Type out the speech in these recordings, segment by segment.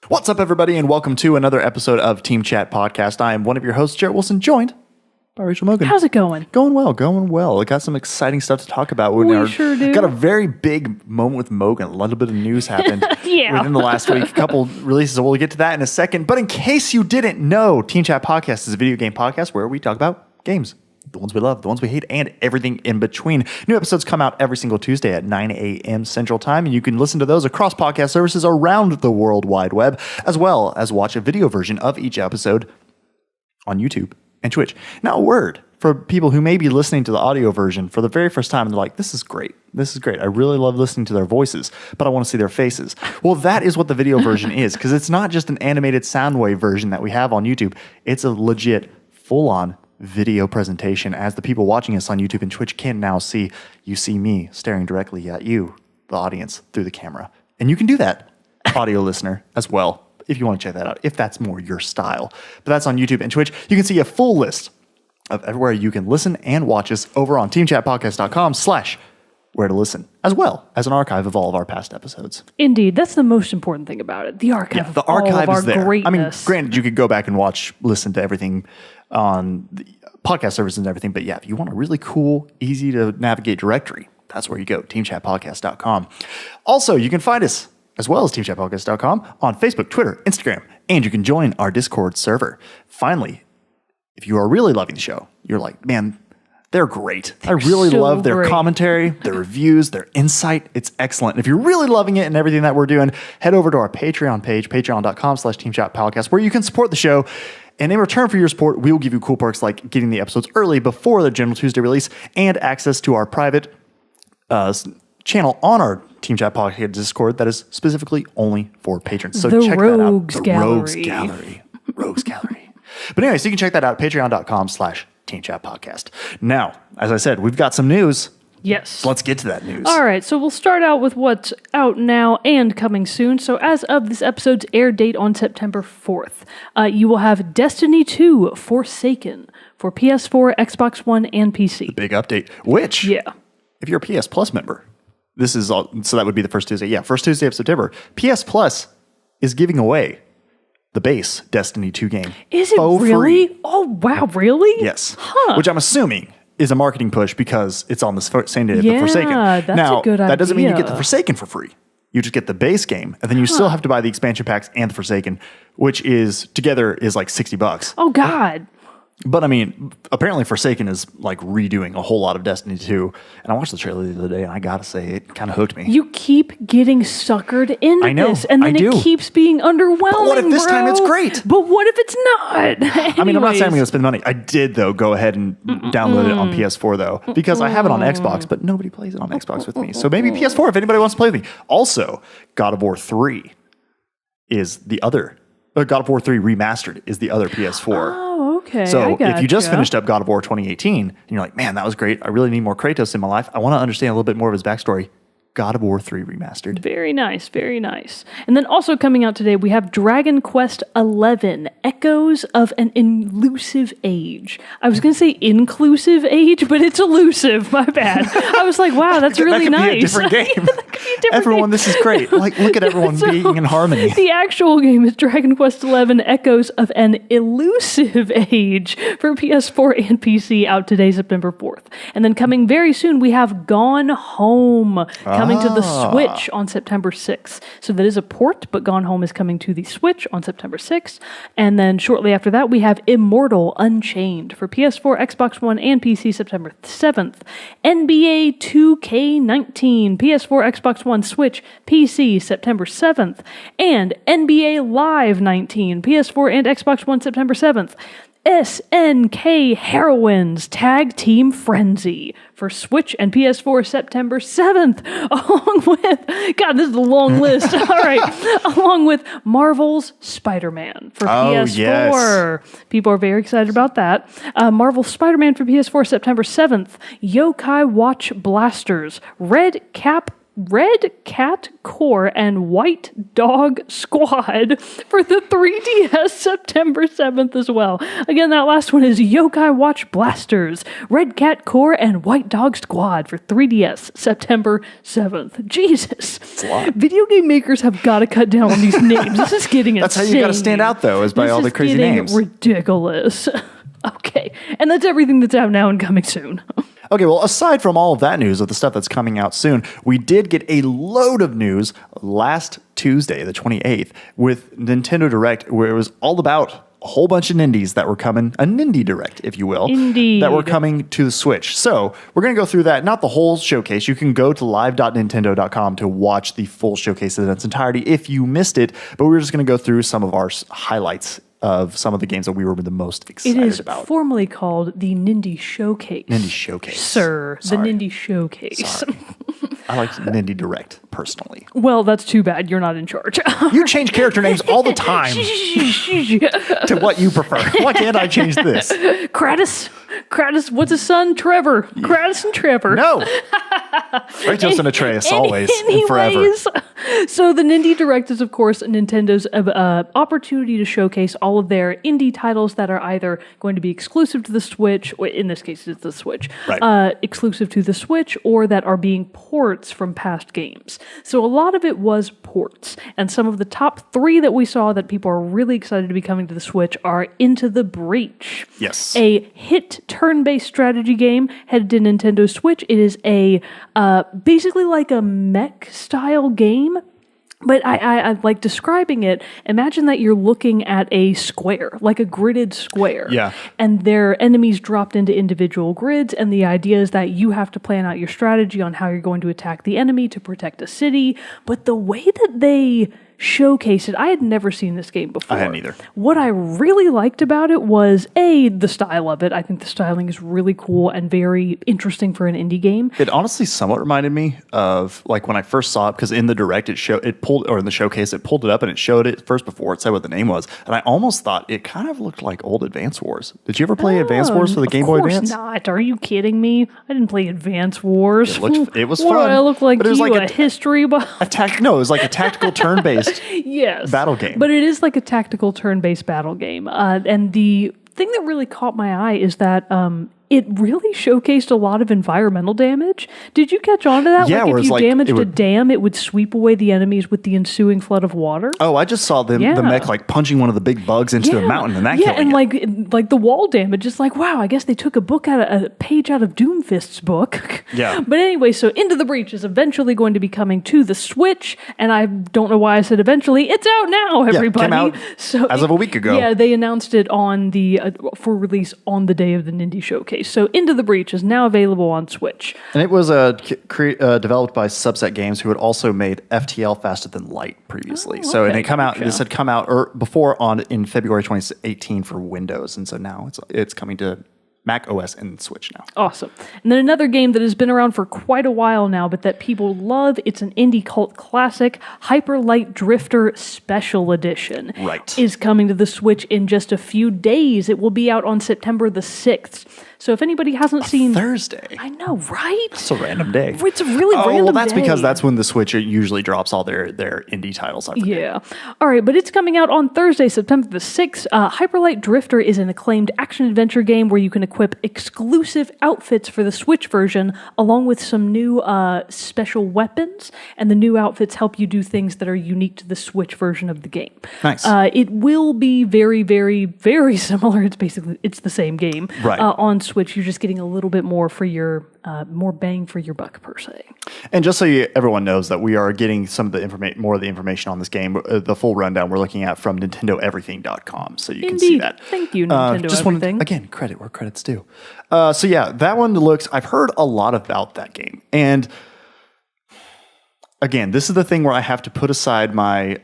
What's up, everybody, and welcome to another episode of Team Chat Podcast. I am one of your hosts, Jerrett Wilson, joined by Rachel Mogan. How's it going? Going well. I got some exciting stuff to talk about. We sure do. Got a very big moment with Mogan. A little bit of news happened within the last week. A couple releases, so we'll get to that in a second. But in case you didn't know, Team Chat Podcast is a video game podcast where we talk about games. The ones we love, the ones we hate, and everything in between. New episodes come out every single Tuesday at 9 a.m. Central Time, and you can listen to those across podcast services around the World Wide Web, as well as watch a video version of each episode on YouTube and Twitch. Now, a word for people who may be listening to the audio version for the very first time, and they're like, this is great. I really love listening to their voices, but I want to see their faces. Well, that is what the video version is, because it's not just an animated sound wave version that we have on YouTube. It's a legit, full-on video presentation, as the people watching us on YouTube and Twitch can now see. You see me staring directly at you, the audience, through the camera. And you can do that, audio listener, as well, if you want to check that out, if that's more your style. But that's on YouTube and Twitch. You can see a full list of everywhere you can listen and watch us over on teamchatpodcast.com/where to listen, as well as an archive of all of our past episodes. Indeed, that's the most important thing about it. The archive. Yeah, the archive is there. Greatness. I mean, granted, you could go back and listen to everything on the podcast services and everything, but yeah, if you want a really cool, easy to navigate directory, that's where you go, teamchatpodcast.com. Also, you can find us, as well as teamchatpodcast.com, on Facebook, Twitter, Instagram, and you can join our Discord server. Finally, if you are really loving the show, you're like, man, they're great. I really love their commentary, their reviews, their insight. It's excellent. And if you're really loving it and everything that we're doing, head over to our Patreon page, patreon.com/teamchatpodcast, where you can support the show. And in return for your support, we will give you cool perks like getting the episodes early before the general Tuesday release and access to our private channel on our Team Chat Podcast Discord that is specifically only for patrons. So check that out. The Rogues Gallery. Rogues Gallery. But anyway, so you can check that out at patreon.com/Team Chat Podcast. Now, as I said, we've got some news. Yes. So let's get to that news. All right, so we'll start out with what's out now and coming soon. So as of this episode's air date on September 4th, you will have Destiny 2 Forsaken for PS4, Xbox One, and PC. The big update, which, if you're a PS Plus member, this is all, so that would be the first Tuesday. Yeah, first Tuesday of September. PS Plus is giving away the base Destiny 2 game. Is it really? Free. Oh, wow, really? Yes. Huh. Which I'm assuming is a marketing push because it's on the same day of the Forsaken. That's a good idea. That doesn't mean you get the Forsaken for free. You just get the base game, and then you still have to buy the expansion packs and the Forsaken, which is together is like $60. Oh, God. But I mean, apparently Forsaken is like redoing a whole lot of Destiny 2. And I watched the trailer the other day, and I gotta say, it kind of hooked me. You keep getting suckered into this, and then it keeps being underwhelming. But what if this time it's great? But what if it's not? I mean, I'm not saying I'm going to spend money. I did, though, go ahead and download it on PS4, though, because I have it on Xbox, but nobody plays it on Xbox with me. So maybe PS4 if anybody wants to play with me. Also, God of War 3 is the other. God of War 3 Remastered is the other PS4. Oh, okay. So if you just finished up God of War 2018 and you're like, man, that was great. I really need more Kratos in my life. I want to understand a little bit more of his backstory. God of War 3 Remastered. Very nice, very nice. And then also coming out today, we have Dragon Quest XI, Echoes of an Elusive Age. I was going to say inclusive age, but it's elusive. My bad. I was like, wow, that's really nice. That could be a different game. Everyone, this is great. Like, look at everyone being in harmony. The actual game is Dragon Quest XI, Echoes of an Elusive Age for PS4 and PC, out today, September 4th. And then coming very soon, we have Gone Home, coming to the Switch on September 6th. So that is a port, but Gone Home is coming to the Switch on September 6th. And then shortly after that, we have Immortal Unchained for PS4, Xbox One, and PC, September 7th. NBA 2K19, PS4, Xbox One, Switch, PC, September 7th. And NBA Live 19, PS4 and Xbox One, September 7th. SNK Heroines Tag Team Frenzy for Switch and PS4 September 7th, along with, God, this is a long list, all right, along with Marvel's Spider-Man for PS4. Yes. People are very excited about that. Marvel's Spider-Man for PS4 September 7th, Yokai Watch Blasters, Red Cap Red Cat Core and White Dog Squad for the 3DS September 7th as well. Again, that last one is Yokai Watch Blasters, Red Cat Core and White Dog Squad for 3DS September 7th. Jesus. Video game makers have got to cut down on these names. This is getting insane. That's how you got to stand out, though, is by all the crazy names. Ridiculous. Okay. And that's everything that's out now and coming soon. Okay, well, aside from all of that news of the stuff that's coming out soon, we did get a load of news last Tuesday, the 28th, with Nintendo Direct, where it was all about a whole bunch of Nindies that were coming, a Nindie Direct, if you will, Indeed. that were coming to the Switch. So we're going to go through that, not the whole showcase. You can go to live.nintendo.com to watch the full showcase in its entirety if you missed it, but we're just going to go through some of our highlights of some of the games that we were the most excited about. It is formally called the Nindies Showcase. Nindies Showcase. Sir, Sorry. the Nindies Showcase. Sorry. I like Nindie Direct, personally. Well, that's too bad. You're not in charge. You change character names all the time to what you prefer. Why can't I change this? Kratos, what's his son? Trevor. Kratos and Trevor. No. Kratos and Atreus, always and forever. So the Nindie Direct is, of course, Nintendo's opportunity to showcase all of their indie titles that are either going to be exclusive to the Switch, or in this case it's the Switch, right. Exclusive to the Switch, or that are being ports from past games. So a lot of it was ports, and some of the top 3 that we saw that people are really excited to be coming to the Switch are Into the Breach. Yes. A hit turn-based strategy game headed to Nintendo Switch. It is a basically like a mech style game. But I like describing it. Imagine that you're looking at a square, like a gridded square. Yeah. And there are enemies dropped into individual grids. And the idea is that you have to plan out your strategy on how you're going to attack the enemy to protect a city. But the way that they showcase it, I had never seen this game before. I hadn't either. What I really liked about it was, the style of it. I think the styling is really cool and very interesting for an indie game. It honestly somewhat reminded me of like when I first saw it, because in the Direct in the showcase it pulled it up and it showed it first before it said what the name was, and I almost thought it kind of looked like old Advance Wars. Did you ever play Advance Wars for the Game Boy Advance? Of course not. Are you kidding me? I didn't play Advance Wars. It was what, fun. I look like it was you, like a history buff? it was like a tactical turn-based yes. battle game. But it is like a tactical turn-based battle game. And the thing that really caught my eye is that it really showcased a lot of environmental damage. Did you catch on to that? Yeah, like if you damaged a dam, it would sweep away the enemies with the ensuing flood of water. Oh, I just saw the mech like punching one of the big bugs into the mountain and that killing and like the wall damage is like, wow, I guess they took a page out of Doomfist's book. Yeah. But anyway, so Into the Breach is eventually going to be coming to the Switch, and I don't know why I said eventually. It's out now, everybody. Yeah, came out as of a week ago. Yeah, they announced it on the for release on the day of the Nindies Showcase. So Into the Breach is now available on Switch. And it was developed by Subset Games, who had also made FTL Faster Than Light previously. Oh, okay. And this had come out before in February 2018 for Windows, and so now it's coming to Mac OS and Switch now. Awesome. And then another game that has been around for quite a while now, but that people love, it's an indie cult classic, Hyper Light Drifter Special Edition. Right. Is coming to the Switch in just a few days. It will be out on September the 6th. So if anybody hasn't seen... Thursday. I know, right? It's a random day. It's a really random day. Well, that's because that's when the Switch usually drops all their indie titles. Yeah. All right, but it's coming out on Thursday, September the 6th. Hyper Light Drifter is an acclaimed action-adventure game where you can equip exclusive outfits for the Switch version, along with some new special weapons, and the new outfits help you do things that are unique to the Switch version of the game. Nice. It will be very, very, very similar. It's the same game. Right. On Switch, you're just getting a little bit more for your more bang for your buck, per se. And just so everyone knows that we are getting some of the more of the information on this game, the full rundown we're looking at from NintendoEverything.com, so you can see that. Thank you, Nintendo just Everything. Again, credit where credit's due. So yeah, that one looks. I've heard a lot about that game, and again, this is the thing where I have to put aside my.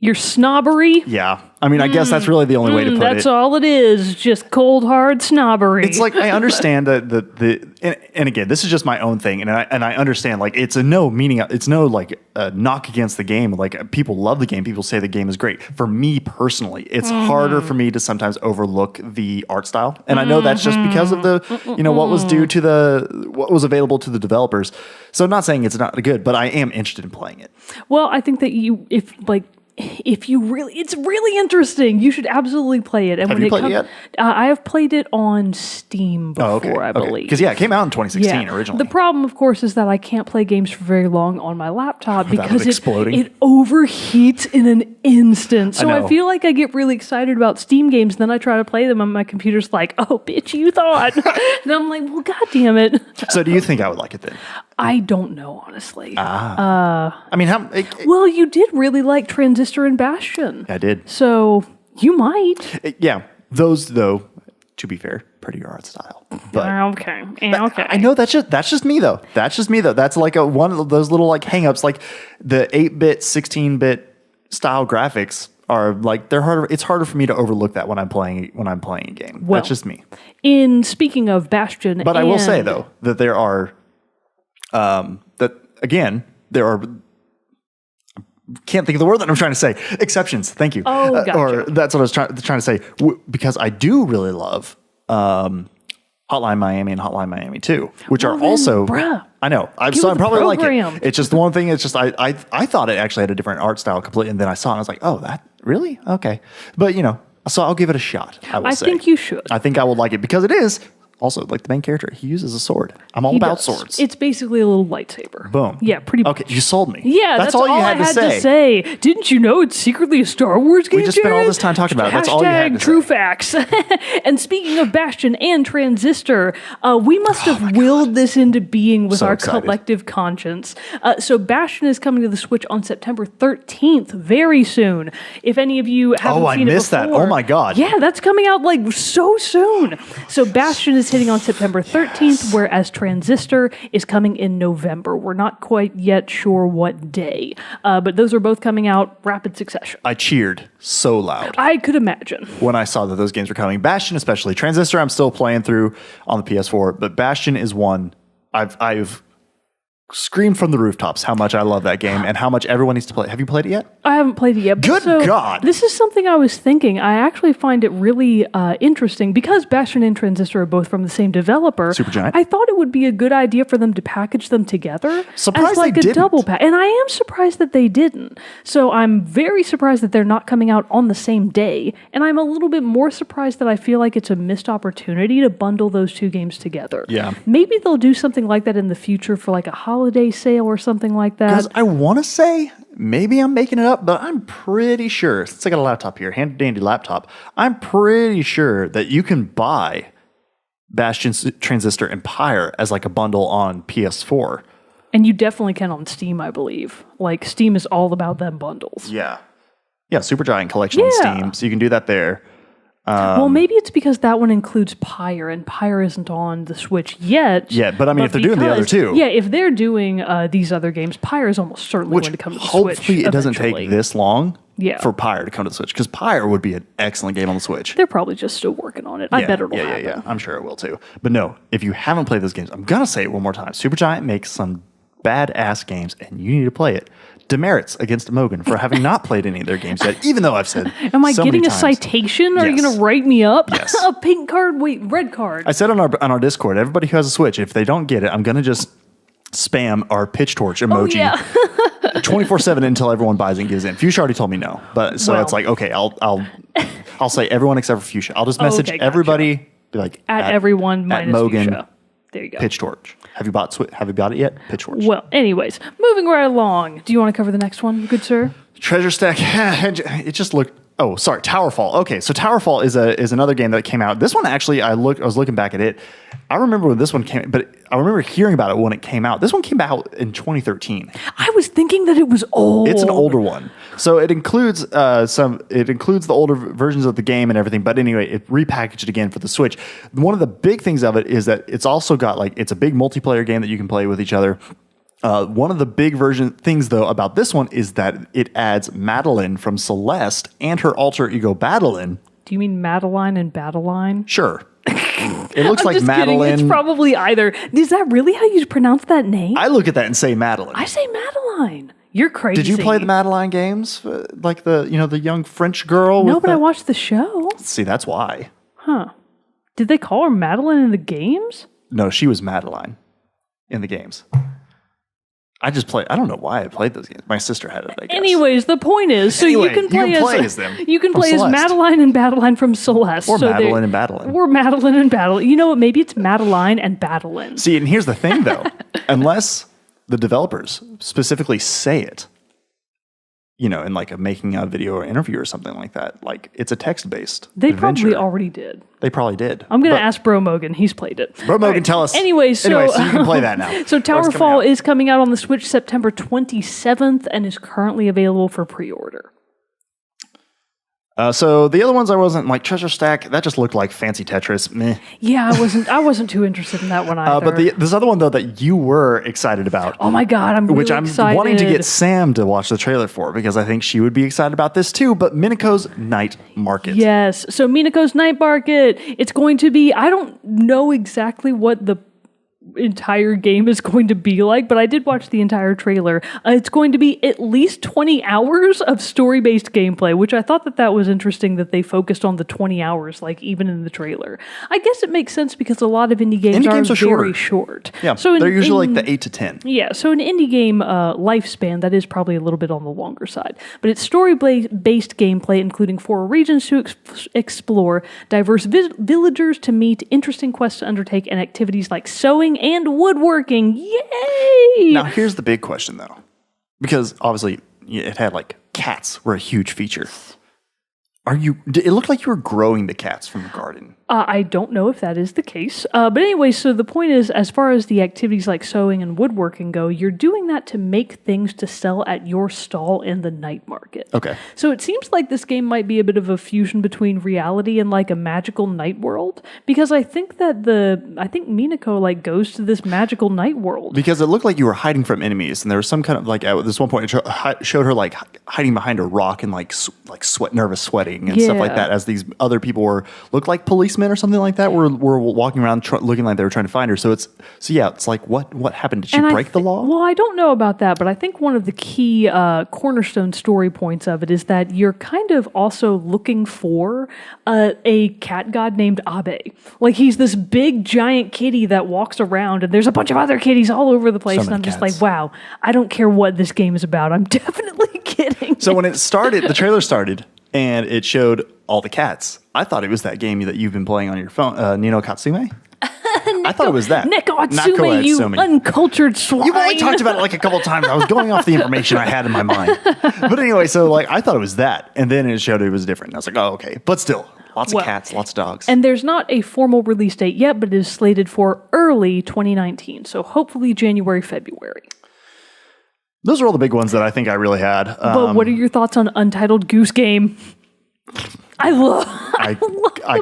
Your snobbery? Yeah. I mean, I guess that's really the only way to put it. That's all it is. Just cold, hard snobbery. It's like, I understand that and again, this is just my own thing. And I understand, like, it's a no meaning. It's no, like, a knock against the game. Like, people love the game. People say the game is great. For me personally, it's harder for me to sometimes overlook the art style. And I know that's just because of what was available to the developers. So I'm not saying it's not good, but I am interested in playing it. Well, I think that it's really interesting. You should absolutely play it. And have you played it yet? I have played it on Steam before, I believe. Because it came out in 2016 originally. The problem, of course, is that I can't play games for very long on my laptop because it overheats in an instant. So I feel like I get really excited about Steam games, then I try to play them, and my computer's like, "Oh, bitch, you thought?" And I'm like, "Well, god damn it." So, do you think I would like it then? I don't know, honestly. I mean, well, you did really like Transistor and Bastion. I did. So you might. Yeah. Those, though, to be fair, prettier art style. But okay. I know that's just me though. That's like one of those little like hangups. Like the 8-bit, 16-bit style graphics are like they're harder. It's harder for me to overlook that when I'm playing a game. Well, that's just me. Speaking of Bastion, but I will say though that there are. There are. Can't think of the word that I'm trying to say. Exceptions. Thank you. Oh, gotcha. Or that's what I was trying to say. Because I do really love Hotline Miami and Hotline Miami 2, which are also. Bruh. I know. I'm probably like it. It's just the one thing. It's just I thought it actually had a different art style completely, and then I saw it and I was like, oh, that really okay. But so I'll give it a shot. I think you should. I think I would like it because it is. Also, like the main character, he uses a sword. I'm all about swords. It's basically a little lightsaber. Boom. Yeah, pretty much. Okay, you sold me. Yeah, that's all you had to say. Didn't you know it's secretly a Star Wars game? We just spent all this time talking about it. That's all you had to say. True facts. And speaking of Bastion and Transistor, we must have willed this into being with our collective conscience. So Bastion is coming to the Switch on September 13th, very soon. If any of you haven't seen it before. Oh, I missed that. Oh my God. Yeah, that's coming out like so soon. So Bastion is hitting on September 13th, whereas Transistor is coming in November. We're not quite yet sure what day, but those are both coming out rapid succession. I cheered so loud. I could imagine. When I saw that those games were coming. Bastion especially. Transistor I'm still playing through on the PS4, but Bastion is one I've screamed from the rooftops how much I love that game and how much everyone needs to play. Have you played it yet? I haven't played it yet. Good God. This is something I was thinking. I actually find it really interesting because Bastion and Transistor are both from the same developer. Supergiant. I thought it would be a good idea for them to package them together surprised as like they a double pack. And I am surprised that they didn't. So I'm very surprised that they're not coming out on the same day. And I'm a little bit more surprised that I feel like it's a missed opportunity to bundle those two games together. Yeah. Maybe they'll do something like that in the future for like a holiday sale or something like that. Because I want to say, maybe I'm making it up, but I'm pretty sure, since I got a laptop here, handy dandy laptop, I'm pretty sure that you can buy Bastion, Transistor, and Pyre as like a bundle on PS4. And you definitely can on Steam, I believe. Like, Steam is all about them bundles. Yeah. Yeah, Supergiant Collection on Steam, so you can do that there. Well, maybe it's because that one includes Pyre, and Pyre isn't on the Switch yet. Yeah, but I mean, if they're doing the other two. Yeah, if they're doing these other games, Pyre is almost certainly going to come to the Switch. Hopefully it doesn't take this long for Pyre to come to the Switch, because Pyre would be an excellent game on the Switch. They're probably just still working on it. I bet it'll happen. Yeah. I'm sure it will too. But no, if you haven't played those games, I'm going to say it one more time. Supergiant makes some badass games, and you need to play it. Demerits against Mogan for having not played any of their games yet, even though I've said am I getting a citation? Are you going to write me up? Yes. A pink card? Wait, red card. I said on our Discord, everybody who has a Switch, if they don't get it, I'm going to just spam our pitch torch emoji 24/7 until everyone buys it and gives in. Fuchsia already told me no, but so it's like, okay, I'll say everyone except for Fuchsia. I'll just message everybody, be like at everyone minus Mogan. Fuchsia. There you go. Pitch torch. Have you bought it yet? Pitch torch. Well, anyways, moving right along. Do you want to cover the next one, good sir? Treasure Stack. It just looked. Oh, sorry. Towerfall. Okay, so Towerfall is another game that came out. This one actually, I was looking back at it. I remember when this one came, but I remember hearing about it when it came out. This one came out in 2013. I was thinking that it was old. It's an older one, so it includes the older versions of the game and everything. But anyway, it repackaged again for the Switch. One of the big things of it is that it's also got it's a big multiplayer game that you can play with each other. One of the big things, though, about this one is that it adds Madeline from Celeste and her alter ego, Badeline. Do you mean Madeline and Badeline? Sure. It looks like Madeline. Kidding. It's probably either. Is that really how you pronounce that name? I look at that and say Madeline. I say Madeline. You're crazy. Did you play the Madeline games? Like the young French girl? No, but I watched the show. See, that's why. Huh. Did they call her Madeline in the games? No, she was Madeline in the games. I don't know why I played those games. My sister had it, I guess. Anyways, the point is, you can play as them. You can play as Madeline and Badeline from Celeste. Or Madeline and Badeline. Or Madeline and Badeline. You know what? Maybe it's Madeline and Badeline. See, and here's the thing, though. Unless the developers specifically say it, in like a making a video or interview or something like that, like it's a text-based adventure. Probably already did. They probably did. I'm going to ask Bro Mogan. He's played it. Bro Mogan, tell us. Anyway, so you can play that now. So Towerfall is coming out on the Switch September 27th and is currently available for pre-order. So the other ones I wasn't like Treasure Stack. That just looked like fancy Tetris. Meh. Yeah, I wasn't too interested in that one either. But this other one though that you were excited about. Oh my God, I'm really excited. I'm wanting to get Sam to watch the trailer for because I think she would be excited about this too. But Minako's Night Market. Yes, so Minako's Night Market. It's going to be. I don't know exactly what the entire game is going to be like, but I did watch the entire trailer. It's going to be at least 20 hours of story-based gameplay, which I thought that was interesting that they focused on the 20 hours, like even in the trailer. I guess it makes sense because a lot of indie games are very short. Yeah, so they're usually like the 8 to 10. Yeah, so an indie game lifespan, that is probably a little bit on the longer side. But it's story-based gameplay, including 4 regions to explore, diverse villagers to meet, interesting quests to undertake, and activities like sewing and woodworking. Yay! Now, here's the big question, though. Because, obviously, it had, like, cats were a huge feature. It looked like you were growing the cats from the garden. I don't know if that is the case. But anyway, so the point is, as far as the activities like sewing and woodworking go, you're doing that to make things to sell at your stall in the night market. Okay. So it seems like this game might be a bit of a fusion between reality and like a magical night world. Because I think Minako like goes to this magical night world. Because it looked like you were hiding from enemies. And there was some kind of like, at this one point, it showed her like hiding behind a rock and like nervous sweating and stuff like that as these other people looked like policemen or something like that were walking around looking like they were trying to find her. So it's like what happened? Did she break the law? Well, I don't know about that, but I think one of the key cornerstone story points of it is that you're kind of also looking for a cat god named Abe. Like he's this big giant kitty that walks around, and there's a bunch of other kitties all over the place. And I'm just like, wow, I don't care what this game is about. I'm definitely kidding. So when it started, the trailer started. And it showed all the cats. I thought it was that game that you've been playing on your phone, Nino Katsume. I thought it was that. Neko Atsume, you uncultured swine. You've only talked about it like a couple of times. I was going off the information I had in my mind. But anyway, so like I thought it was that. And then it showed it was different. And I was like, oh, okay. But still, lots of cats, lots of dogs. And there's not a formal release date yet, but it is slated for early 2019. So hopefully January, February. Those are all the big ones that I think I really had. But what are your thoughts on Untitled Goose Game? I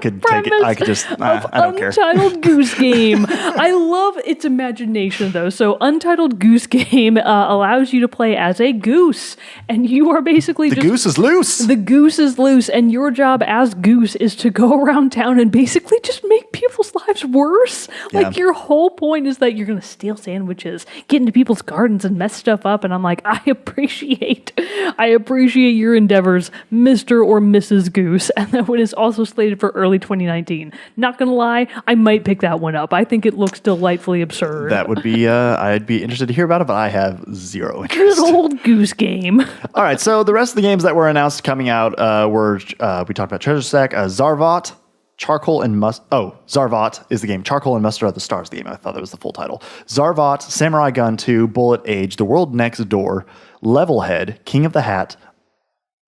could take it. I could just. I don't care. Untitled Goose Game. I love its imagination, though. So, Untitled Goose Game allows you to play as a goose, and you are basically the goose is loose. The goose is loose, and your job as goose is to go around town and basically just make people's lives worse. Yeah. Like your whole point is that you're going to steal sandwiches, get into people's gardens, and mess stuff up. And I'm like, I appreciate your endeavors, Mr. or Mrs. Goose, and that one is also slated for early 2019. Not gonna lie, I might pick that one up. I think it looks delightfully absurd. That would be, I'd be interested to hear about it, but I have zero interest. Good old Goose Game. All right, so the rest of the games that were announced coming out were, we talked about Treasure Stack, Zarvot, Charcoal and Mustard. Oh, Zarvot is the game. Charcoal and Mustard are the stars of the game. I thought that was the full title. Zarvot, Samurai Gun 2, Bullet Age, The World Next Door, Levelhead, King of the Hat,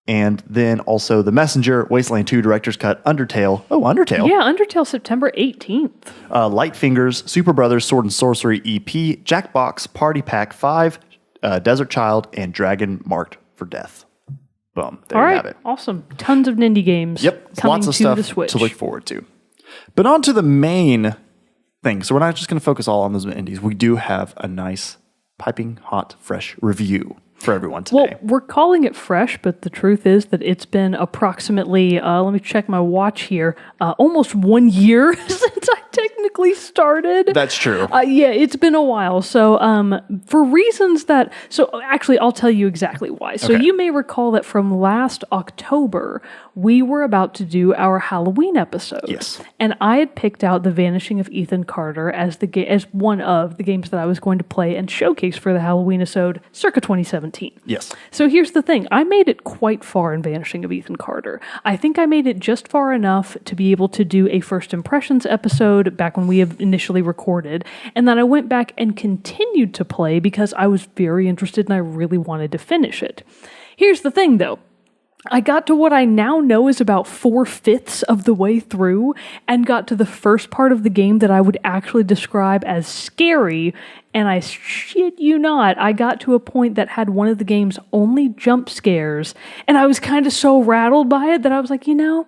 and then also The Messenger, Wasteland 2, Director's Cut, Undertale. Oh, Undertale. Yeah, Undertale, September 18th. Light Fingers, Super Brothers, Sword and Sorcery EP, Jackbox, Party Pack 5, Desert Child, and Dragon Marked for Death. Boom. There you have it. Awesome. Tons of Nindy games. Yep. Coming lots of to stuff the Switch. to look forward to. But on to the main thing. So we're not just going to focus all on those indies. We do have a nice piping hot, fresh review for everyone today. Well, we're calling it fresh, but the truth is that it's been approximately, let me check my watch here, almost 1 year since I technically started. That's true. Yeah, it's been a while. So for reasons that, actually, I'll tell you exactly why. So you may recall that from last October, we were about to do our Halloween episode. Yes. And I had picked out The Vanishing of Ethan Carter as as one of the games that I was going to play and showcase for the Halloween episode circa 2017. Yes. So here's the thing. I made it quite far in Vanishing of Ethan Carter. I think I made it just far enough to be able to do a first impressions episode back when we have initially recorded. And then I went back and continued to play because I was very interested and I really wanted to finish it. Here's the thing though. I got to what I now know is about 4/5 of the way through and got to the first part of the game that I would actually describe as scary. And I shit you not, I got to a point that had one of the game's only jump scares. And I was kind of so rattled by it that I was like, I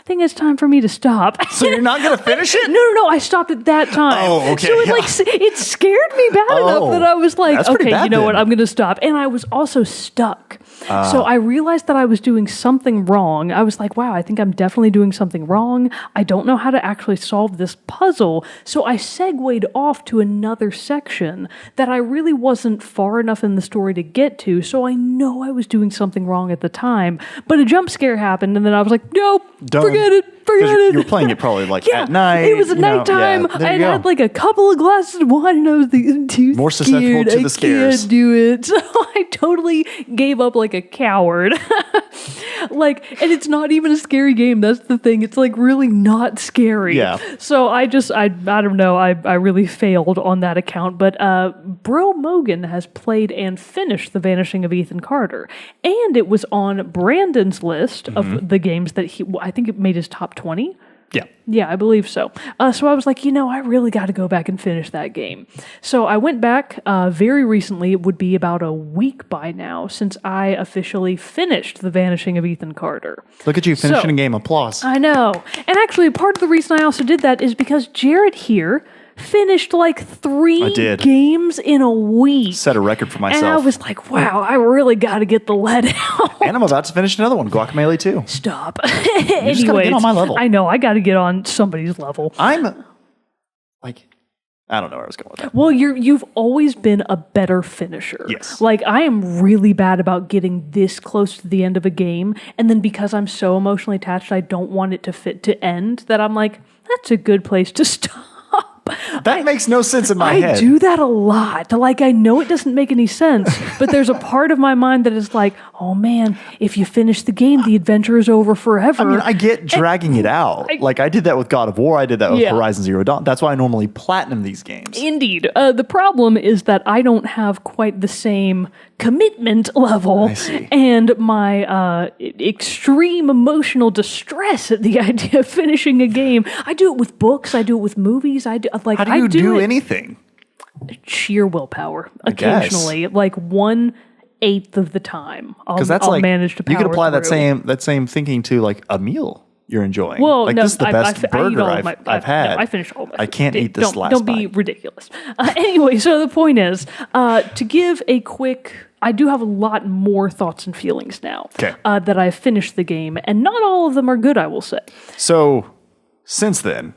think it's time for me to stop. So you're not going to finish it? No. I stopped at that time. Oh, okay. So it scared me bad enough that I was like, okay, you know what? I'm going to stop. And I was also stuck. So I realized that I was doing something wrong. I was like, wow, I think I'm definitely doing something wrong. I don't know how to actually solve this puzzle. So I segued off to another section that I really wasn't far enough in the story to get to. So I know I was doing something wrong at the time. But a jump scare happened, and then I was like, nope, forget it. You were playing it probably at night. It was at nighttime. I had like a couple of glasses of wine and I was too more susceptible to the scares. I can't do it. So I totally gave up like a coward. And it's not even a scary game. That's the thing. It's like really not scary. Yeah. So I don't know. I really failed on that account. But Bro Mogan has played and finished The Vanishing of Ethan Carter. And it was on Brandon's list of the games that I think it made his top 20. Yeah. Yeah, I believe so. So I was like, I really got to go back and finish that game. So I went back very recently. It would be about a week by now since I officially finished The Vanishing of Ethan Carter. Look at you finishing a game. Applause. I know. And actually, part of the reason I also did that is because Jerrett here finished like 3 games in a week. Set a record for myself. And I was like, wow, I really got to get the lead out. And I'm about to finish another one, Guacamelee 2. Stop. You just gotta get on my level. I know, I got to get on somebody's level. I'm I don't know where I was going with that. Well, you've always been a better finisher. Yes. Like, I am really bad about getting this close to the end of a game, and then because I'm so emotionally attached, I don't want it to end, that I'm like, that's a good place to stop. That makes no sense in my head. I do that a lot. Like, I know it doesn't make any sense, but there's a part of my mind that is like, oh man, if you finish the game, the adventure is over forever. I mean, I get dragging it out. I did that with God of War. I did that with Horizon Zero Dawn. That's why I normally platinum these games. Indeed. The problem is that I don't have quite the same commitment level. I see. And my extreme emotional distress at the idea of finishing a game. I do it with books. I do it with movies. How do you do anything? Sheer willpower. Occasionally, like 1/8 of the time, I'll manage to power you could apply through. that same thinking to like a meal you're enjoying. Well, like, no, this is the best burger I've had. No, I finished all my food. I can't eat this last Don't be ridiculous. Anyway, so the point is, to give a quick... I do have a lot more thoughts and feelings now that I've finished the game, and not all of them are good, I will say. So, since then...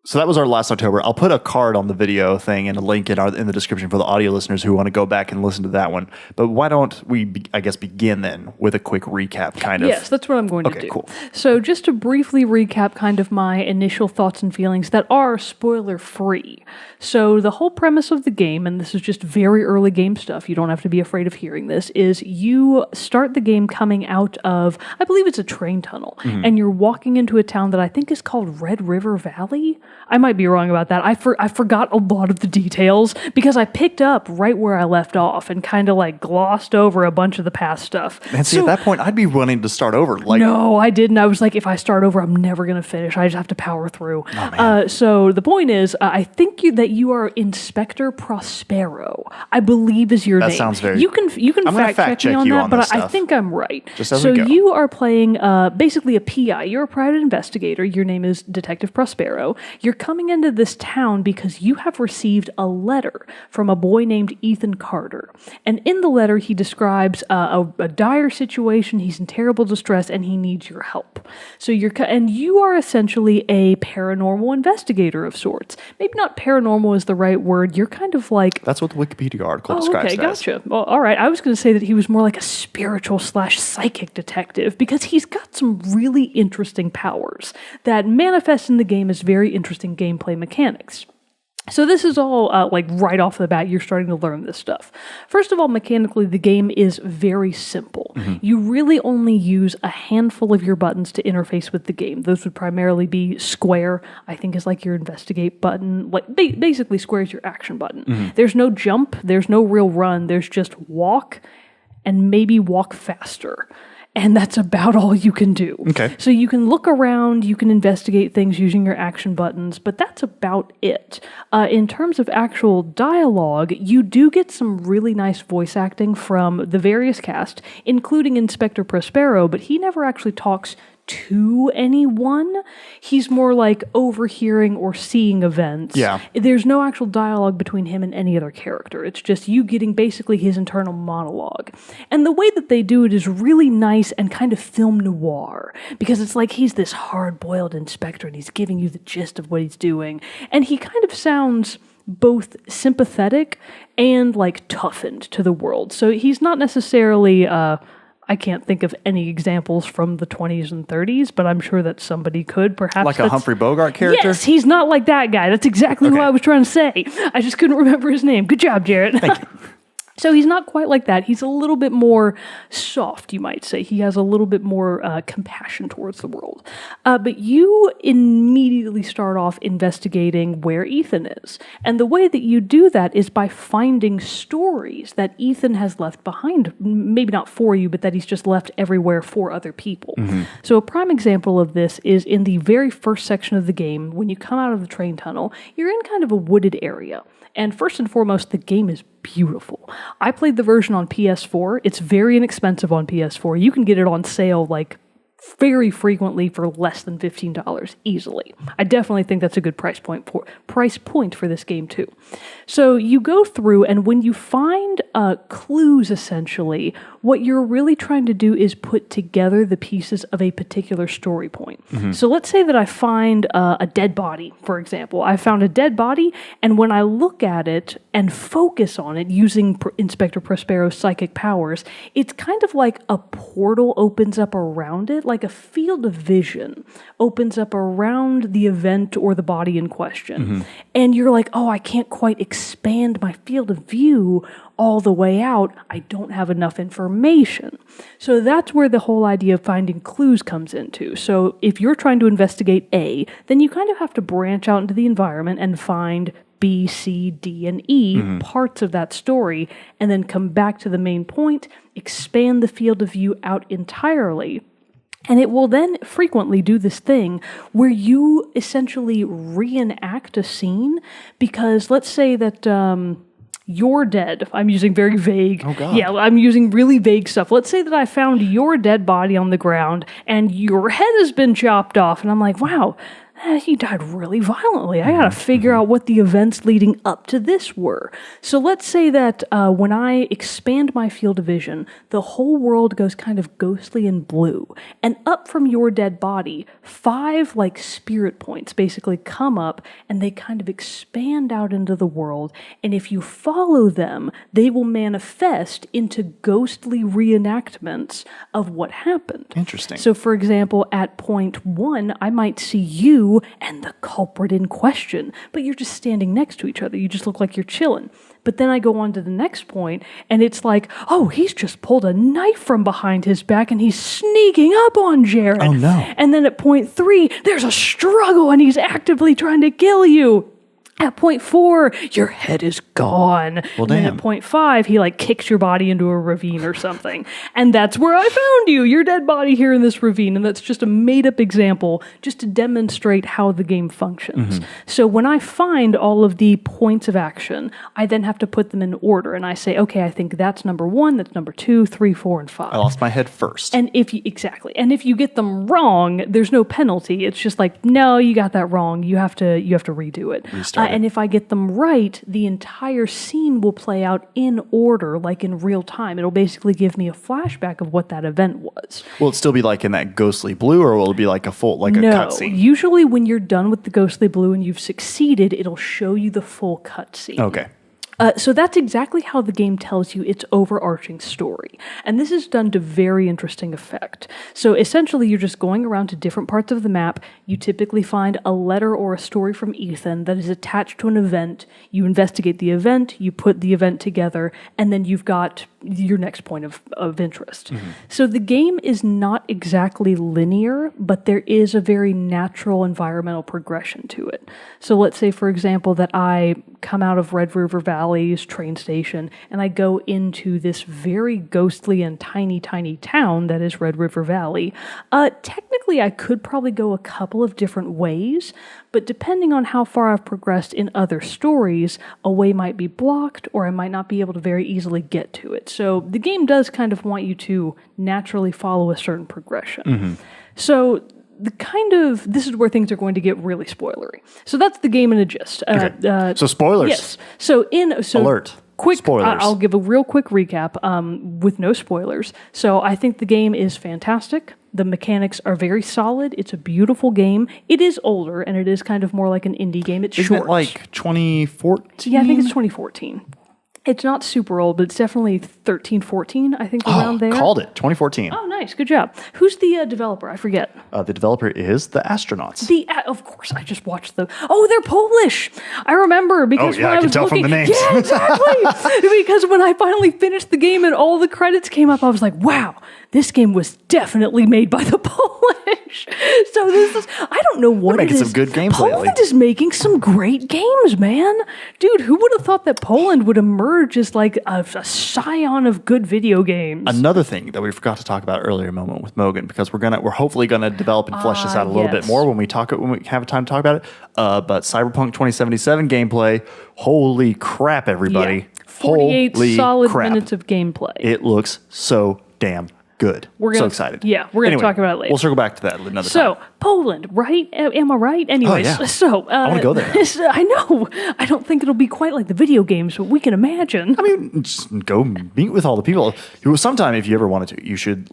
So that was our last October. I'll put a card on the video thing and a link in the description for the audio listeners who want to go back and listen to that one. But why don't we, begin then with a quick recap, kind of? Yes, that's what I'm going to do. Okay, cool. So just to briefly recap kind of my initial thoughts and feelings that are spoiler-free. So the whole premise of the game, and this is just very early game stuff, you don't have to be afraid of hearing this, is you start the game coming out of, I believe it's a train tunnel, and you're walking into a town that I think is called Red River Valley. I might be wrong about that. I forgot a lot of the details because I picked up right where I left off and kind of like glossed over a bunch of the past stuff. And see, at that point, I'd be wanting to start over. No, I didn't. I was like, if I start over, I'm never going to finish. I just have to power through. Oh, so the point is, I think that you are Inspector Prospero, I believe is your name. That sounds very... You can fact check me on that, but I think I'm right. Just as we go. You are playing basically a PI. You're a private investigator. Your name is Detective Prospero. You're coming into this town because you have received a letter from a boy named Ethan Carter. And in the letter, he describes a dire situation. He's in terrible distress and he needs your help. So you are essentially a paranormal investigator of sorts. Maybe not paranormal is the right word. You're kind of like... That's what the Wikipedia article describes okay, gotcha. Well, all right. I was going to say that he was more like a spiritual / psychic detective because he's got some really interesting powers that manifest in the game as very interesting gameplay mechanics. So this is all like right off the bat, you're starting to learn this stuff. First of all, mechanically, the game is very simple. You really only use a handful of your buttons to interface with the game. Those would primarily be square, I think is like your investigate button. Like basically square is your action button. There's no jump, there's no real run, there's just walk and maybe walk faster. And that's about all you can do. Okay. So you can look around, you can investigate things using your action buttons, but that's about it. In terms of actual dialogue, you do get some really nice voice acting from the various cast, including Inspector Prospero, but he never actually talks to anyone. He's more like overhearing or seeing events. Yeah. There's no actual dialogue between him and any other character. It's just you getting basically his internal monologue. And the way that they do it is really nice and kind of film noir, because it's like he's this hard-boiled inspector and he's giving you the gist of what he's doing. And he kind of sounds both sympathetic and like toughened to the world. So he's not necessarily I can't think of any examples from the 20s and 30s, but I'm sure that somebody could. Perhaps like a Humphrey Bogart character? Yes, he's not like that guy. That's exactly what I was trying to say. I just couldn't remember his name. Good job, Jerrett. Thank you. So he's not quite like that. He's a little bit more soft, you might say. He has a little bit more compassion towards the world. But you immediately start off investigating where Ethan is. And the way that you do that is by finding stories that Ethan has left behind. Maybe not for you, but that he's just left everywhere for other people. So a prime example of this is in the very first section of the game. When you come out of the train tunnel, you're in kind of a wooded area. And first and foremost, the game is beautiful. I played the version on PS4. It's very inexpensive on PS4. You can get it on sale like very frequently for less than $15 easily. I definitely think that's a good price point for this game too. So you go through, and when you find clues, essentially, what you're really trying to do is put together the pieces of a particular story point. So let's say that I find a dead body, for example. I found a dead body, and when I look at it and focus on it using Inspector Prospero's psychic powers, it's kind of like a portal opens up around it, like a field of vision opens up around the event or the body in question. And you're like, oh, I can't quite expand my field of view all the way out. I don't have enough information. So that's where the whole idea of finding clues comes into. So if you're trying to investigate A, then you kind of have to branch out into the environment and find B, C, D, and E parts of that story, and then come back to the main point, expand the field of view out entirely. And it will then frequently do this thing where you essentially reenact a scene, because let's say that you're dead. I'm using very vague. Oh, God. Yeah, I'm using really vague stuff. Let's say that I found your dead body on the ground and your head has been chopped off. And I'm like, wow, he died really violently. I got to figure out what the events leading up to this were. So let's say that when I expand my field of vision, the whole world goes kind of ghostly and blue. And up from your dead body, 5 like spirit points basically come up and they kind of expand out into the world. And if you follow them, they will manifest into ghostly reenactments of what happened. Interesting. So for example, at point 1, I might see you and the culprit in question, but you're just standing next to each other. You just look like you're chilling. But then I go on to the next point, and it's like, oh, he's just pulled a knife from behind his back, and he's sneaking up on Jerrett. Oh, no. And then at point 3, there's a struggle, and he's actively trying to kill you. At point 4, your head is gone. Well, and then damn. at point 5, he like kicks your body into a ravine or something. And that's where I found you, your dead body here in this ravine. And that's just a made up example just to demonstrate how the game functions. So when I find all of the points of action, I then have to put them in order. And I say, okay, I think that's number 1, that's number 2, 3, 4, and 5. I lost my head first. And if you get them wrong, there's no penalty. It's just like, no, you got that wrong. You have to redo it. Restart it. And if I get them right, the entire scene will play out in order, like in real time. It'll basically give me a flashback of what that event was. Will it still be like in that ghostly blue, or will it be like a full, like a cutscene? Usually when you're done with the ghostly blue and you've succeeded, it'll show you the full cutscene. Okay. So that's exactly how the game tells you its overarching story. And this is done to very interesting effect. So essentially, you're just going around to different parts of the map. You typically find a letter or a story from Ethan that is attached to an event. You investigate the event, you put the event together, and then you've got your next point of interest. So the game is not exactly linear, but there is a very natural environmental progression to it. So let's say, for example, that I come out of Red River Valley's train station and I go into this very ghostly and tiny, tiny town that is Red River Valley. Technically, I could probably go a couple of different ways, but depending on how far I've progressed in other stories, a way might be blocked or I might not be able to very easily get to it. So the game does kind of want you to naturally follow a certain progression. So this is where things are going to get really spoilery. So that's the game in a gist. So spoilers. Yes. So Alert. Quick, Spoilers. I'll give a real quick recap with no spoilers. So I think the game is fantastic. The mechanics are very solid. It's a beautiful game. It is older, and it is kind of more like an indie game. It's Isn't short. it like 2014? Yeah, I think it's 2014. It's not super old, but it's definitely 13, 14, I think, around there. Called it. 2014. Oh, nice. Good job. Who's the developer? I forget. The developer is the Astronauts. Of course, I just watched the... Oh, they're Polish! I remember because when I was tell looking... from the names. Yeah, exactly! Because when I finally finished the game and all the credits came up, I was like, wow, this game was definitely made by the Polish. So this is... I don't know what They're it is. making some good games Poland lately. is making some great games, man. Dude, who would have thought that Poland would emerge as like a scion of good video games? Another thing that we forgot to talk about earlier, moment with Mogan, because we're hopefully gonna develop and flesh this out a little bit more when we have time to talk about it. But Cyberpunk 2077 gameplay, holy crap, everybody! Yeah. 48 Holy solid crap. minutes of gameplay. It looks so damn good. So excited. Yeah, we're gonna talk about it later. We'll circle back to that another time. So Poland, right? Am I right? Anyways, yeah. so I want to go there now. I know. I don't think it'll be quite like the video games, but we can imagine. I mean, just go meet with all the people. Sometime, if you ever wanted to, you should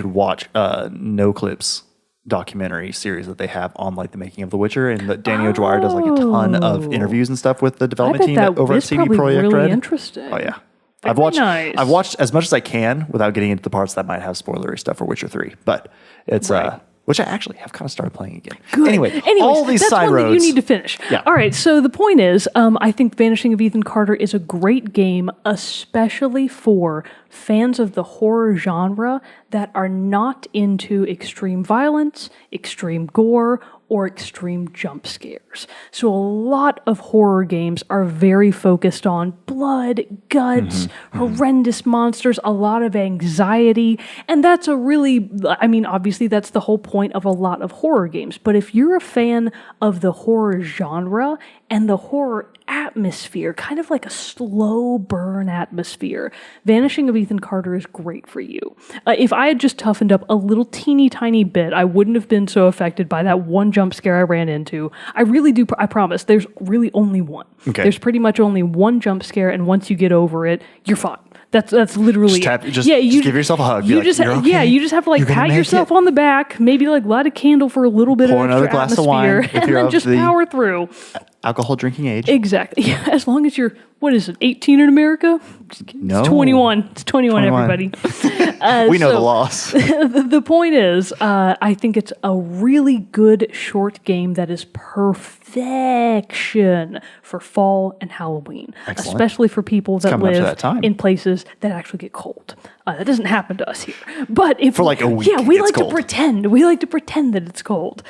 watch No Clips documentary series that they have on like the making of The Witcher, and that Danny O'Dwyer does like a ton of interviews and stuff with the development team over at CD Projekt really Red. Interesting. Oh yeah. Very I've nice. watched as much as I can without getting into the parts that might have spoilery stuff for Witcher 3, but it's which I actually have kind of started playing again. Good. Anyway, Anyways, all these that's side one roads. that you need to finish. Yeah. All right. So the point is, I think Vanishing of Ethan Carter is a great game, especially for fans of the horror genre that are not into extreme violence, extreme gore, or extreme jump scares. So a lot of horror games are very focused on blood, guts, horrendous monsters, a lot of anxiety, and that's obviously that's the whole point of a lot of horror games. But if you're a fan of the horror genre and the horror atmosphere, kind of like a slow burn atmosphere, Vanishing of Ethan Carter is great for you. If I had just toughened up a little teeny tiny bit, I wouldn't have been so affected by that one jump scare I ran into. I really do, I promise, there's really only one. Okay. There's pretty much only one jump scare, and once you get over it, you're fine. That's literally just give yourself a hug. You just have to like pat yourself on the back, maybe like light a candle for a little bit Pour of another extra glass of wine atmosphere, if and you're then of just the power through. Alcohol drinking age. Exactly. Yeah, as long as you're what is it, 18 in America? No. It's 21. It's 21, everybody. We know the laws. The point is, I think it's a really good short game that is perfection for fall and Halloween. Excellent. Especially for people that live in places that actually get cold. That doesn't happen to us here. But if for like a week, yeah, we like to pretend. We like to pretend that it's cold.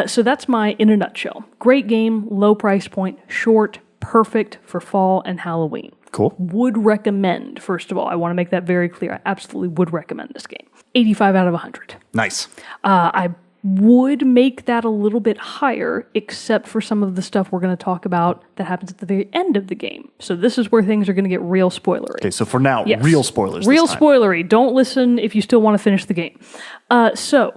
So that's my in a nutshell. Great game, low price point, short, perfect for fall and Halloween. Cool. Would recommend, first of all. I want to make that very clear. I absolutely would recommend this game. 85 out of 100. Nice. I would make that a little bit higher, except for some of the stuff we're going to talk about that happens at the very end of the game. So this is where things are going to get real spoilery. Okay, so for now, real spoilers. Real spoilery. Don't listen if you still want to finish the game. So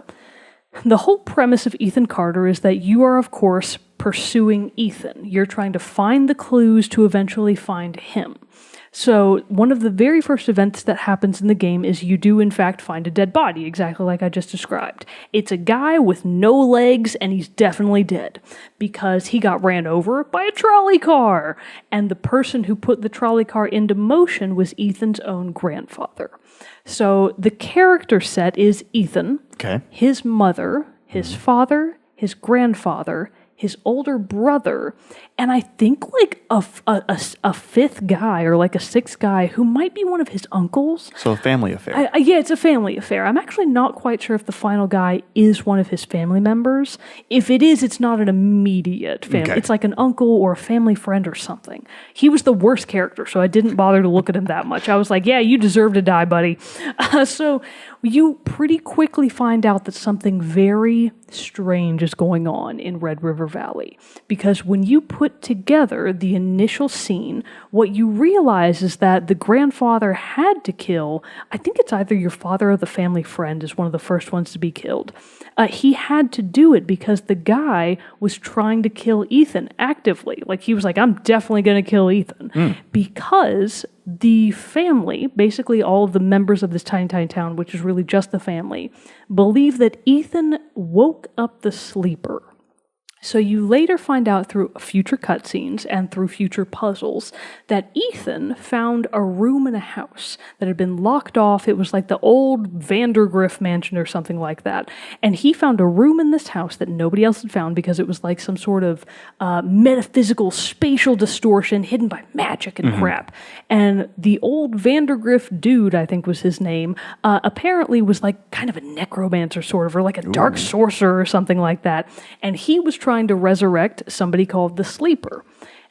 the whole premise of Ethan Carter is that you are, of course, pursuing Ethan. You're trying to find the clues to eventually find him. So one of the very first events that happens in the game is you do in fact find a dead body, exactly like I just described. It's a guy with no legs, and he's definitely dead because he got ran over by a trolley car. And the person who put the trolley car into motion was Ethan's own grandfather. So the character set is Ethan, his mother, his father, his grandfather, his older brother, and I think like a fifth guy or like a sixth guy who might be one of his uncles. So a family affair. Yeah, it's a family affair. I'm actually not quite sure if the final guy is one of his family members. If it is, it's not an immediate family. It's like an uncle or a family friend or something. He was the worst character, so I didn't bother to look at him that much. I was like, yeah, you deserve to die, buddy. So you pretty quickly find out that something very strange is going on in Red River Valley. Because when you put together the initial scene, what you realize is that the grandfather had to kill, I think it's either your father or the family friend is one of the first ones to be killed. He had to do it because the guy was trying to kill Ethan actively. Like he was like, I'm definitely going to kill Ethan. Because the family, basically all of the members of this tiny, tiny town, which is really just the family, believe that Ethan woke up the sleeper. So you later find out through future cutscenes and through future puzzles that Ethan found a room in a house that had been locked off. It was like the old Vandergriff mansion or something like that. And he found a room in this house that nobody else had found because it was like some sort of metaphysical spatial distortion hidden by magic and crap. And the old Vandergriff dude, I think was his name, apparently was like kind of a necromancer sort of, or like a dark sorcerer or something like that. And he was trying to resurrect somebody called the Sleeper.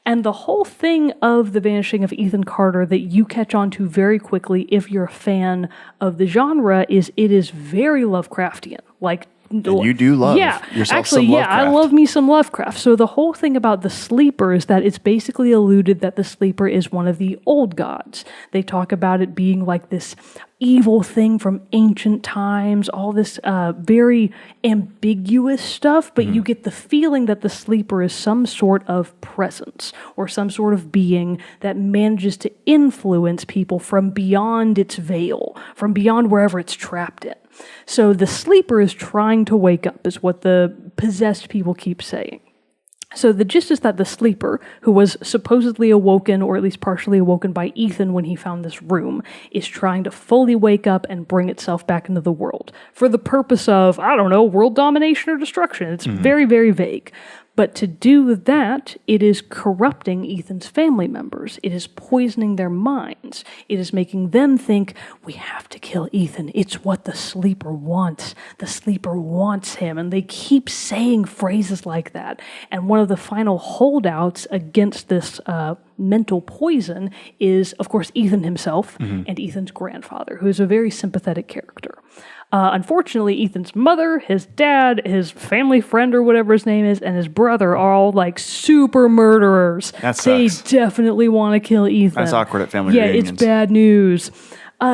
And the whole thing of The Vanishing of Ethan Carter that you catch on to very quickly if you're a fan of the genre is it is very Lovecraftian. Like, and you do love yourself some Lovecraft. I love me some Lovecraft. So the whole thing about the Sleeper is that it's basically alluded that the Sleeper is one of the old gods. They talk about it being like this evil thing from ancient times, all this very ambiguous stuff, but you get the feeling that the Sleeper is some sort of presence or some sort of being that manages to influence people from beyond its veil, from beyond wherever it's trapped in. So the Sleeper is trying to wake up, is what the possessed people keep saying. So the gist is that the Sleeper, who was supposedly awoken, or at least partially awoken by Ethan when he found this room, is trying to fully wake up and bring itself back into the world for the purpose of, I don't know, world domination or destruction. It's very, very vague. But to do that, it is corrupting Ethan's family members. It is poisoning their minds. It is making them think, we have to kill Ethan. It's what the Sleeper wants. The Sleeper wants him. And they keep saying phrases like that. And one of the final holdouts against this mental poison is, of course, Ethan himself and Ethan's grandfather, who is a very sympathetic character. Unfortunately, Ethan's mother, his dad, his family friend or whatever his name is, and his brother are all like super murderers. That sucks. They definitely want to kill Ethan. That's awkward at family reunions. Yeah, it's bad news.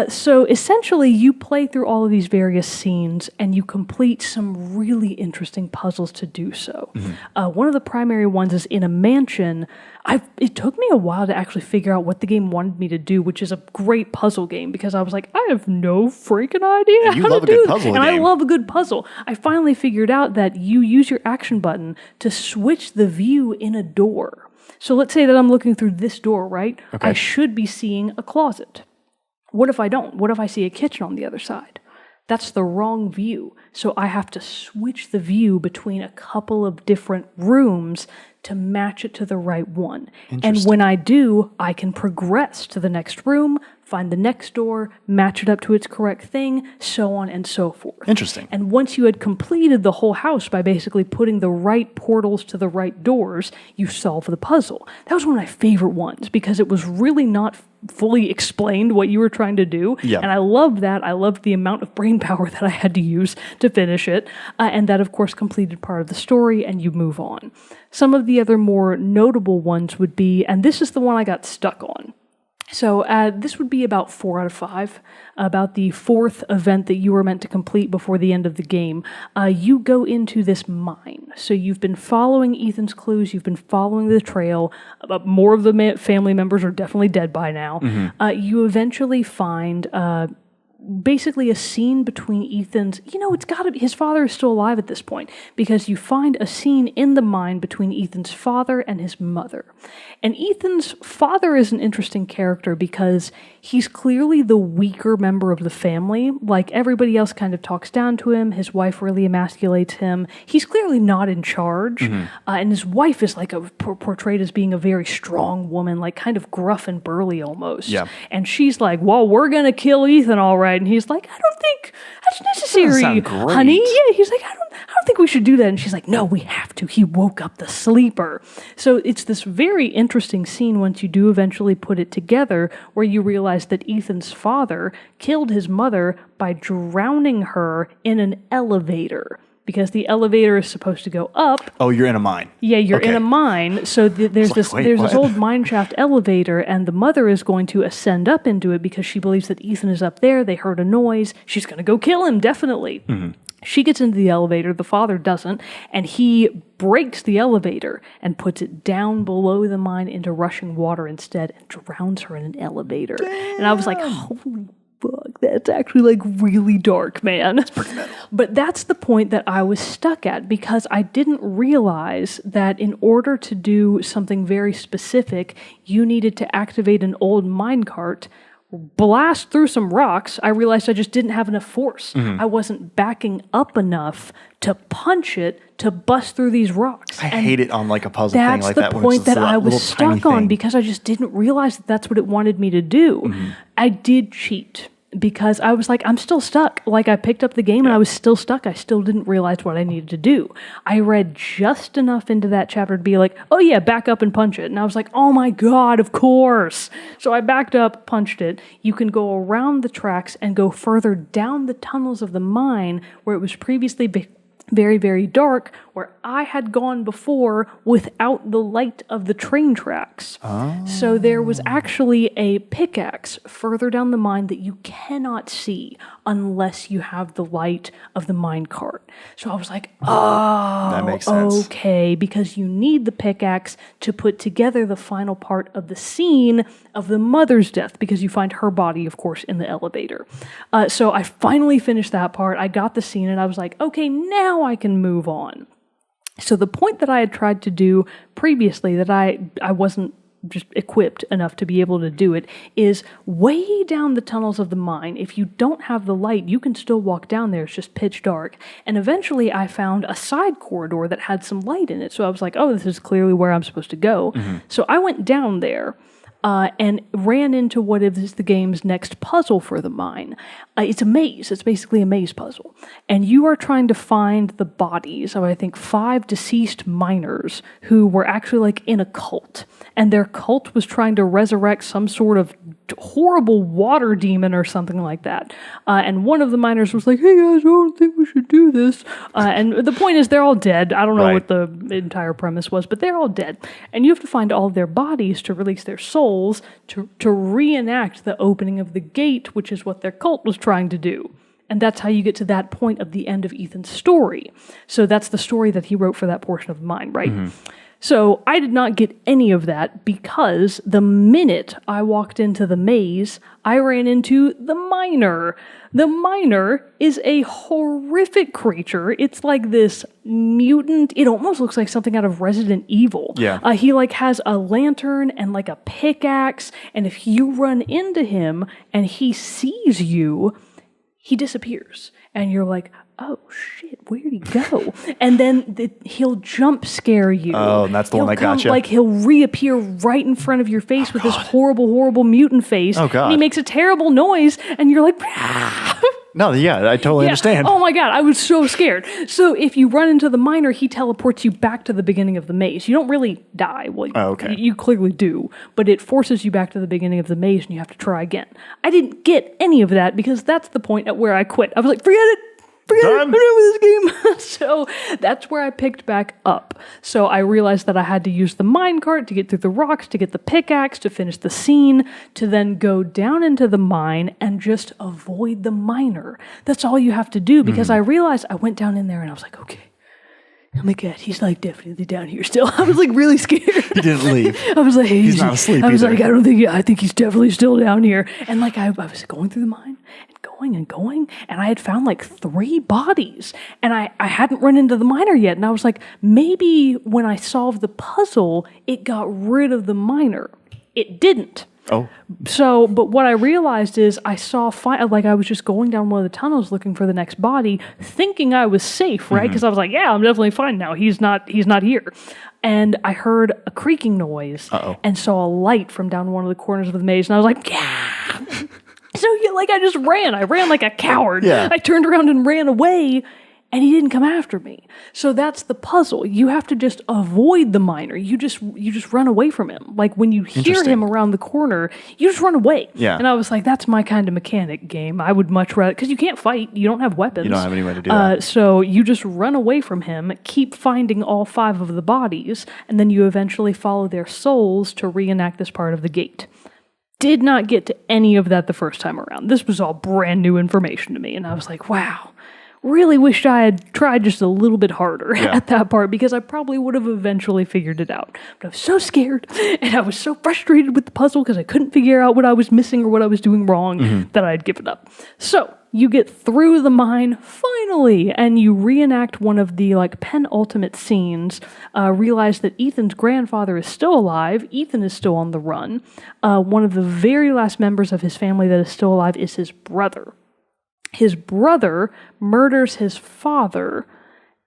So essentially, you play through all of these various scenes and you complete some really interesting puzzles to do so. One of the primary ones is in a mansion. It took me a while to actually figure out what the game wanted me to do, which is a great puzzle game because I was like, I have no freaking idea how to do this. And I love a good puzzle. I finally figured out that you use your action button to switch the view in a door. So let's say that I'm looking through this door, right? Okay. I should be seeing a closet. What if I don't? What if I see a kitchen on the other side? That's the wrong view. So I have to switch the view between a couple of different rooms to match it to the right one. And when I do, I can progress to the next room, find the next door, match it up to its correct thing, so on and so forth. Interesting. And once you had completed the whole house by basically putting the right portals to the right doors, you solve the puzzle. That was one of my favorite ones because it was really not fully explained what you were trying to do. Yeah. And I loved that. I loved the amount of brain power that I had to use to finish it. And that, of course, completed part of the story, and you move on. Some of the other more notable ones would be, and this is the one I got stuck on. So this would be about 4 out of 5, about the 4th event that you were meant to complete before the end of the game. You go into this mine. So you've been following Ethan's clues, you've been following the trail. More of the family members are definitely dead by now. You eventually find basically a scene between Ethan's, it's gotta be, his father is still alive at this point, because you find a scene in the mine between Ethan's father and his mother. And Ethan's father is an interesting character because he's clearly the weaker member of the family. Like, everybody else kind of talks down to him. His wife really emasculates him. He's clearly not in charge. And his wife is like portrayed as being a very strong woman, like kind of gruff and burly almost. Yeah. And she's like, well, we're going to kill Ethan, all right. And he's like, I don't think that's necessary, honey. Yeah, he's like, I don't think we should do that. And she's like, no, we have to. He woke up the sleeper. So it's this very interesting scene once you do eventually put it together, where you realize that Ethan's father killed his mother by drowning her in an elevator. Because the elevator is supposed to go up. Oh, you're in a mine. Yeah, you're in a mine. So there's this old mineshaft elevator, and the mother is going to ascend up into it because she believes that Ethan is up there. They heard a noise. She's going to go kill him, definitely. She gets into the elevator. The father doesn't, and he breaks the elevator and puts it down below the mine into rushing water instead, and drowns her in an elevator. Damn. And I was like, holy fuck, that's actually like really dark, man. That's pretty metal. But that's the point that I was stuck at, because I didn't realize that in order to do something very specific, you needed to activate an old minecart, blast through some rocks. I realized I just didn't have enough force. I wasn't backing up enough to punch it to bust through these rocks. I hate it on like a puzzle thing like that. That's the point that I was stuck on, because I just didn't realize that that's what it wanted me to do. I did cheat, because I was like, I'm still stuck. Like, I picked up the game and I was still stuck. I still didn't realize what I needed to do. I read just enough into that chapter to be like, oh yeah, back up and punch it. And I was like, oh my God, of course. So I backed up, punched it. You can go around the tracks and go further down the tunnels of the mine where it was previously very, very dark, where I had gone before without the light of the train tracks. So there was actually a pickaxe further down the mine that you cannot see unless you have the light of the minecart. So I was like, oh, that makes sense. Okay, because you need the pickaxe to put together the final part of the scene of the mother's death, because you find her body, of course, in the elevator. So I finally finished that part. I got the scene and I was like, okay, now I can move on. So the point that I had tried to do previously, that I wasn't just equipped enough to be able to do it, is way down the tunnels of the mine. If you don't have the light, you can still walk down there. It's just pitch dark. And eventually I found a side corridor that had some light in it. So I was like, oh, this is clearly where I'm supposed to go. So I went down there. And ran into what is the game's next puzzle for the mine. It's a maze. It's basically a maze puzzle. And you are trying to find the bodies of, I think, 5 deceased miners who were actually like in a cult. And their cult was trying to resurrect some sort of horrible water demon or something like that. And one of the miners was like, hey guys, I don't think we should do this. And the point is, they're all dead. I don't know what the entire premise was, but they're all dead. And you have to find all of their bodies to release their souls to reenact the opening of the gate, which is what their cult was trying to do. And that's how you get to that point of the end of Ethan's story. So that's the story that he wrote for that portion of mine, right? So I did not get any of that because the minute I walked into the maze, I ran into the miner. The miner is a horrific creature. It's like this mutant. It almost looks like something out of Resident Evil. Yeah. He like has a lantern and like a pickaxe. And if you run into him and he sees you, he disappears. And you're like, oh shit, where'd he go? And then he'll jump scare you. Oh, and that's the one that got you. Like he'll reappear right in front of your face with this horrible, horrible mutant face. Oh, God. And he makes a terrible noise, and you're like, no, yeah, I totally understand. Oh my God, I was so scared. So if you run into the miner, he teleports you back to the beginning of the maze. You don't really die. Well, okay. You clearly do, but it forces you back to the beginning of the maze, and you have to try again. I didn't get any of that because that's the point at where I quit. I was like, forget it. I'm done with this game. So that's where I picked back up. So I realized that I had to use the minecart to get through the rocks, to get the pickaxe, to finish the scene, to then go down into the mine and just avoid the miner. That's all you have to do because I realized I went down in there and I was like, okay. Oh my God, he's like definitely down here still. I was like really scared. He didn't leave. I was like, he's not asleep I was either. like, I think he's definitely still down here. And like I was going through the mine and going, and I had found like 3 bodies. And I hadn't run into the miner yet. And I was like, maybe when I solved the puzzle, it got rid of the miner. It didn't. Oh. So, but what I realized is I saw, like I was just going down one of the tunnels looking for the next body, thinking I was safe, right? Because I was like, yeah, I'm definitely fine now. He's not here. And I heard a creaking noise and saw a light from down one of the corners of the maze. And I was like, yeah. So I just ran. I ran like a coward. Yeah. I turned around and ran away. And he didn't come after me. So that's the puzzle. You have to just avoid the miner. You just run away from him. Like when you hear him around the corner, you just run away. Yeah. And I was like, that's my kind of mechanic game. I would much rather, because you can't fight. You don't have weapons. You don't have any way to do that. So you just run away from him, keep finding all 5 of the bodies, and then you eventually follow their souls to reenact this part of the gate. Did not get to any of that the first time around. This was all brand new information to me. And I was like, wow. Really wished I had tried just a little bit harder at that part because I probably would have eventually figured it out. But I was so scared and I was so frustrated with the puzzle because I couldn't figure out what I was missing or what I was doing wrong that I had given up. So you get through the mine finally and you reenact one of the penultimate scenes, realize that Ethan's grandfather is still alive. Ethan is still on the run. One of the very last members of his family that is still alive is his brother. His brother murders his father,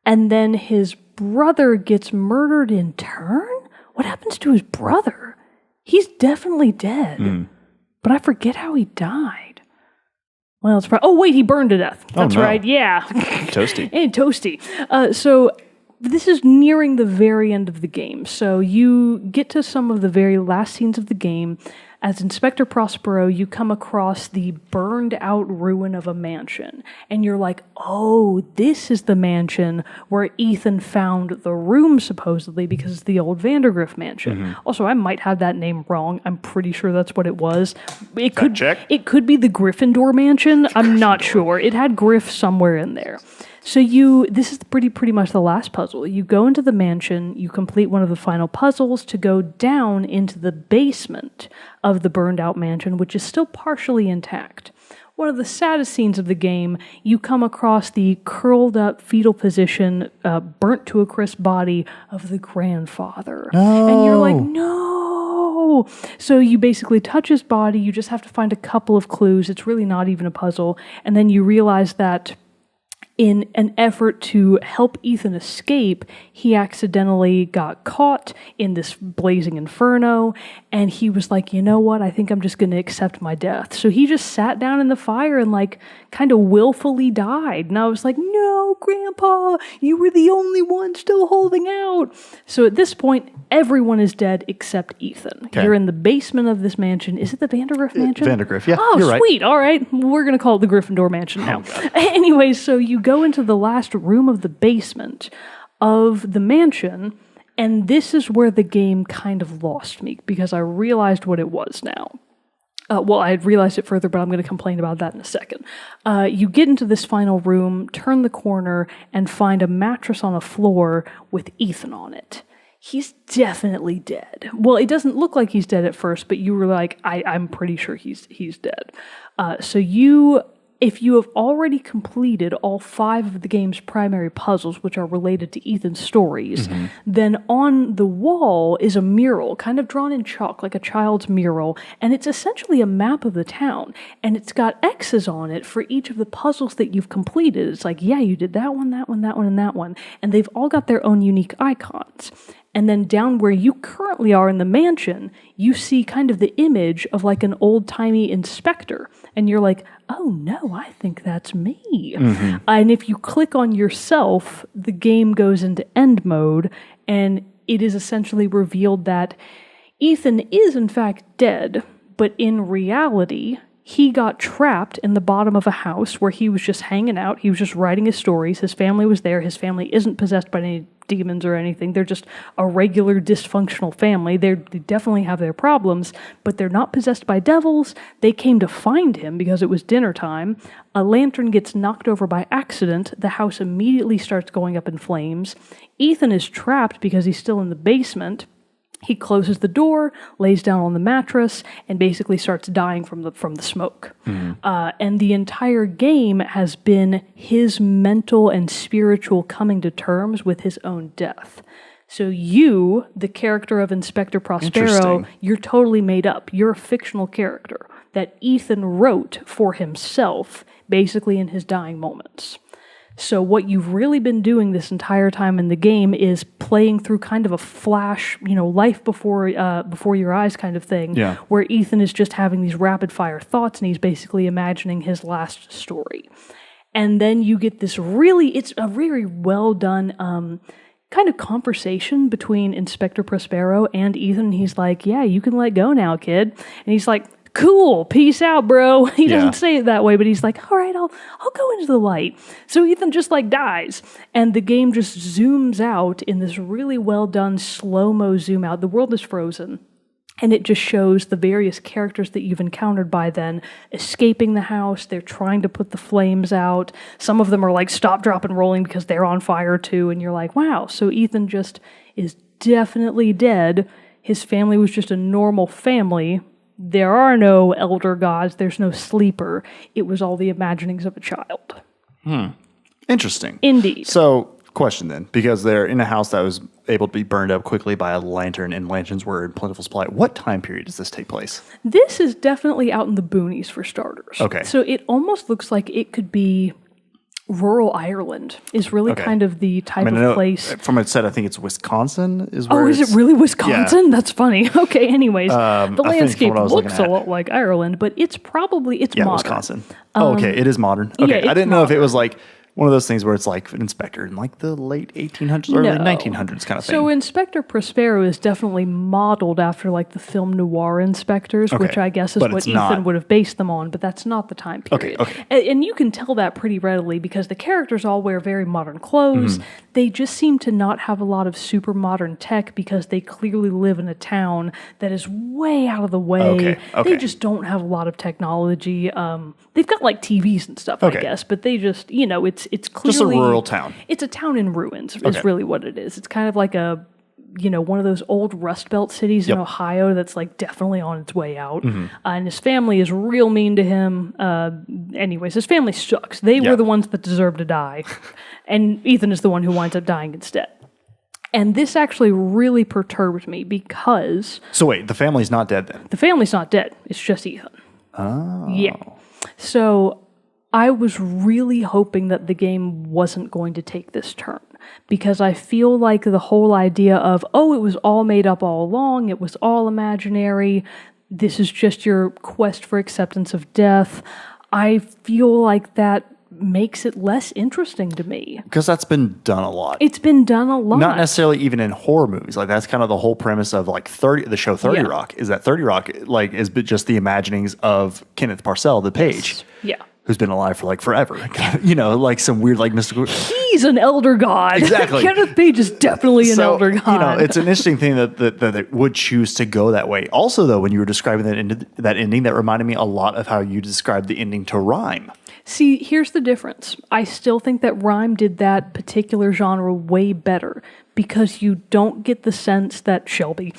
and then his brother gets murdered in turn? What happens to his brother? He's definitely dead. But I forget how he died. Well, it's probably... Oh, wait, he burned to death. That's right, yeah. Toasty. And toasty. So this is nearing the very end of the game. So you get to some of the very last scenes of the game. As Inspector Prospero, you come across the burned out ruin of a mansion. And you're like, oh, this is the mansion where Ethan found the room, supposedly, because it's the old Vandergrift mansion. Also, I might have that name wrong. I'm pretty sure that's what it was. It could be the Gryffindor mansion. I'm not sure. It had Griff somewhere in there. So this is pretty much the last puzzle. You go into the mansion, you complete one of the final puzzles to go down into the basement of the burned out mansion, which is still partially intact. One of the saddest scenes of the game, you come across the curled up fetal position, burnt to a crisp body of the grandfather. No. And you're like, no. So you basically touch his body, you just have to find a couple of clues. It's really not even a puzzle. And then you realize that in an effort to help Ethan escape, he accidentally got caught in this blazing inferno, and he was like, you know what, I think I'm just going to accept my death. So he just sat down in the fire and kind of willfully died. And I was like, no, Grandpa, you were the only one still holding out. So at this point, everyone is dead except Ethan. Okay. You're in the basement of this mansion. Is it the Vandergrift mansion? Vandergrift, yeah. Oh, you're sweet. Right. All right. We're going to call it the Gryffindor mansion now. Anyway, so you go into the last room of the basement of the mansion, and this is where the game kind of lost me because I realized what it was now. I had realized it further, but I'm going to complain about that in a second. You get into this final room, turn the corner, and find a mattress on a floor with Ethan on it. He's definitely dead. Well, it doesn't look like he's dead at first, but you were like, I'm pretty sure he's dead. So if you have already completed all 5 of the game's primary puzzles, which are related to Ethan's stories, then on the wall is a mural, kind of drawn in chalk, like a child's mural, and it's essentially a map of the town, and it's got X's on it for each of the puzzles that you've completed. It's like, yeah, you did that one, that one, that one, and that one, and they've all got their own unique icons. And then down where you currently are in the mansion, you see kind of the image of like an old-timey inspector. And you're like, oh no, I think that's me. And if you click on yourself, the game goes into end mode, and it is essentially revealed that Ethan is in fact dead, but in reality, he got trapped in the bottom of a house where he was just hanging out. He was just writing his stories. His family was there. His family isn't possessed by any demons or anything. They're just a regular dysfunctional family. They definitely have their problems, but they're not possessed by devils. They came to find him because it was dinner time. A lantern gets knocked over by accident. The house immediately starts going up in flames. Ethan is trapped because he's still in the basement. He closes the door, lays down on the mattress, and basically starts dying from the smoke. And the entire game has been his mental and spiritual coming to terms with his own death. So you, the character of Inspector Prospero, you're totally made up. You're a fictional character that Ethan wrote for himself, basically in his dying moments. So what you've really been doing this entire time in the game is playing through kind of a flash, life before your eyes kind of thing, where Ethan is just having these rapid fire thoughts and he's basically imagining his last story. And then you get this it's a very well done kind of conversation between Inspector Prospero and Ethan. He's like, yeah, you can let go now, kid. And he's like, cool, peace out, bro. He doesn't say it that way, but he's like, all right, I'll go into the light. So Ethan just dies, and the game just zooms out in this really well done slow-mo zoom out. The world is frozen, and it just shows the various characters that you've encountered by then escaping the house. They're trying to put the flames out. Some of them are stop, drop, and rolling because they're on fire too, and you're like, wow, so Ethan just is definitely dead. His family was just a normal family. There are no elder gods. There's no sleeper. It was all the imaginings of a child. Interesting. Indeed. So, question then, because they're in a house that was able to be burned up quickly by a lantern, and lanterns were in plentiful supply. What time period does this take place? This is definitely out in the boonies for starters. Okay. So it almost looks like it could be rural Ireland is really kind of the type of place. From it said, I think it's Wisconsin. Is it really Wisconsin? Yeah. That's funny. Okay, anyways, the landscape looks a lot like Ireland, but it's modern. Wisconsin. Okay, it is modern. Okay, I didn't know if it was one of those things where it's like an inspector in the late 1800s, early 1900s kind of thing. So Inspector Prospero is definitely modeled after the film noir inspectors, which I guess is what Ethan would have based them on, but that's not the time period. Okay. And you can tell that pretty readily because the characters all wear very modern clothes. They just seem to not have a lot of super modern tech because they clearly live in a town that is way out of the way. Okay. They just don't have a lot of technology. They've got TVs and stuff, I guess, but they just, it's clearly... Just a rural town. It's a town in ruins is really what it is. It's kind of like one of those old Rust Belt cities in Ohio that's definitely on its way out. And his family is real mean to him. Anyways, his family sucks. They were the ones that deserve to die. And Ethan is the one who winds up dying instead. And this actually really perturbed me because... So wait, the family's not dead then? The family's not dead. It's just Ethan. Oh. Yeah. So I was really hoping that the game wasn't going to take this turn because I feel like the whole idea of, it was all made up all along, it was all imaginary, this is just your quest for acceptance of death, I feel like that makes it less interesting to me. Because that's been done a lot. It's been done a lot. Not necessarily even in horror movies. That's kind of the whole premise of the show 30 Rock, is that 30 Rock is just the imaginings of Kenneth Parcell, the page. Yeah. who's been alive for like forever. Like some weird like mystical. He's an elder god. Exactly. Kenneth Page is definitely an elder god. It's an interesting thing that it would choose to go that way. Also, though, when you were describing that ending, that reminded me a lot of how you described the ending to Rime. See, here's the difference. I still think that Rime did that particular genre way better because you don't get the sense that Shelby.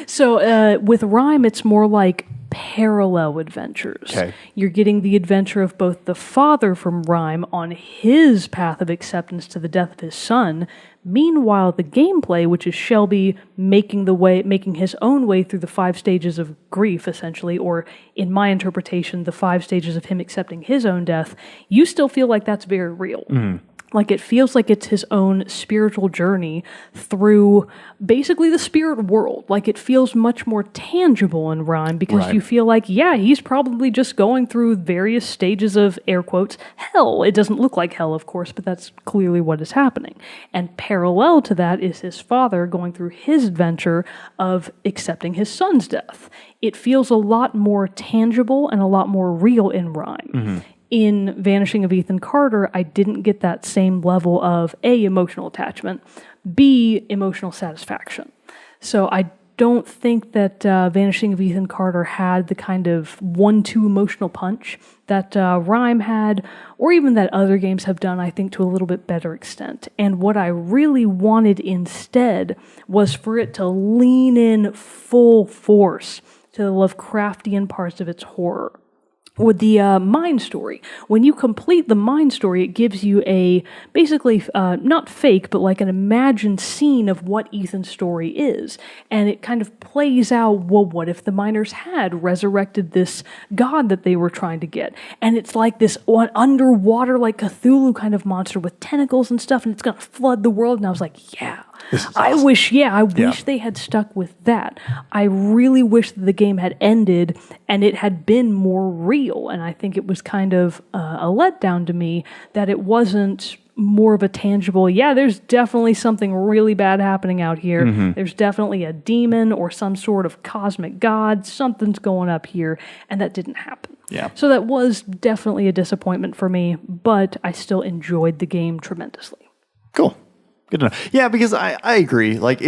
So with Rime, it's more like parallel adventures. Okay. You're getting the adventure of both the father from Rime on his path of acceptance to the death of his son. Meanwhile, the gameplay, which is Shelby making his own way through the 5 stages of grief, essentially, or in my interpretation, the 5 stages of him accepting his own death, you still feel like that's very real. Mm-hmm. Like it feels like it's his own spiritual journey through basically the spirit world. Like it feels much more tangible in Rime because you feel like, yeah, he's probably just going through various stages of, air quotes, hell. It doesn't look like hell, of course, but that's clearly what is happening. And parallel to that is his father going through his adventure of accepting his son's death. It feels a lot more tangible and a lot more real in Rime. Mm-hmm. In Vanishing of Ethan Carter, I didn't get that same level of A, emotional attachment, B, emotional satisfaction. So I don't think that Vanishing of Ethan Carter had the kind of 1-2 emotional punch that Rime had, or even that other games have done, I think, to a little bit better extent. And what I really wanted instead was for it to lean in full force to the Lovecraftian parts of its horror. With the Mind Story, when you complete the Mind Story, it gives you a, basically, not fake, but like an imagined scene of what Ethan's story is. And it kind of plays out, well, what if the miners had resurrected this god that they were trying to get? And it's like this underwater, like Cthulhu kind of monster with tentacles and stuff, and it's going to flood the world. And I was like, yeah. Awesome. I wish they had stuck with that. I really wish that the game had ended and it had been more real. And I think it was kind of a letdown to me that it wasn't more of a tangible, there's definitely something really bad happening out here. Mm-hmm. There's definitely a demon or some sort of cosmic god. Something's going up here. And that didn't happen. Yeah. So that was definitely a disappointment for me, but I still enjoyed the game tremendously. Cool. Good to know. Yeah, because I agree. Like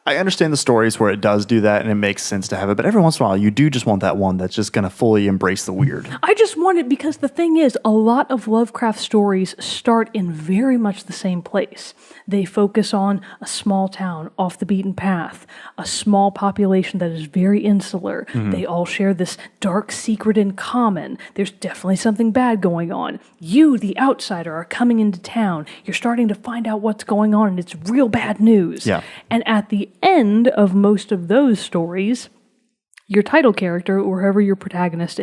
I understand the stories where it does do that and it makes sense to have it, but every once in a while you do just want that one that's just going to fully embrace the weird. I just want it because the thing is, a lot of Lovecraft stories start in very much the same place. They focus on a small town off the beaten path, a small population that is very insular. Mm-hmm. They all share this dark secret in common. There's definitely something bad going on. You, the outsider, are coming into town. You're starting to find out what's going on and it's real bad news. Yeah. And at the end of most of those stories, your title character, or whoever your protagonist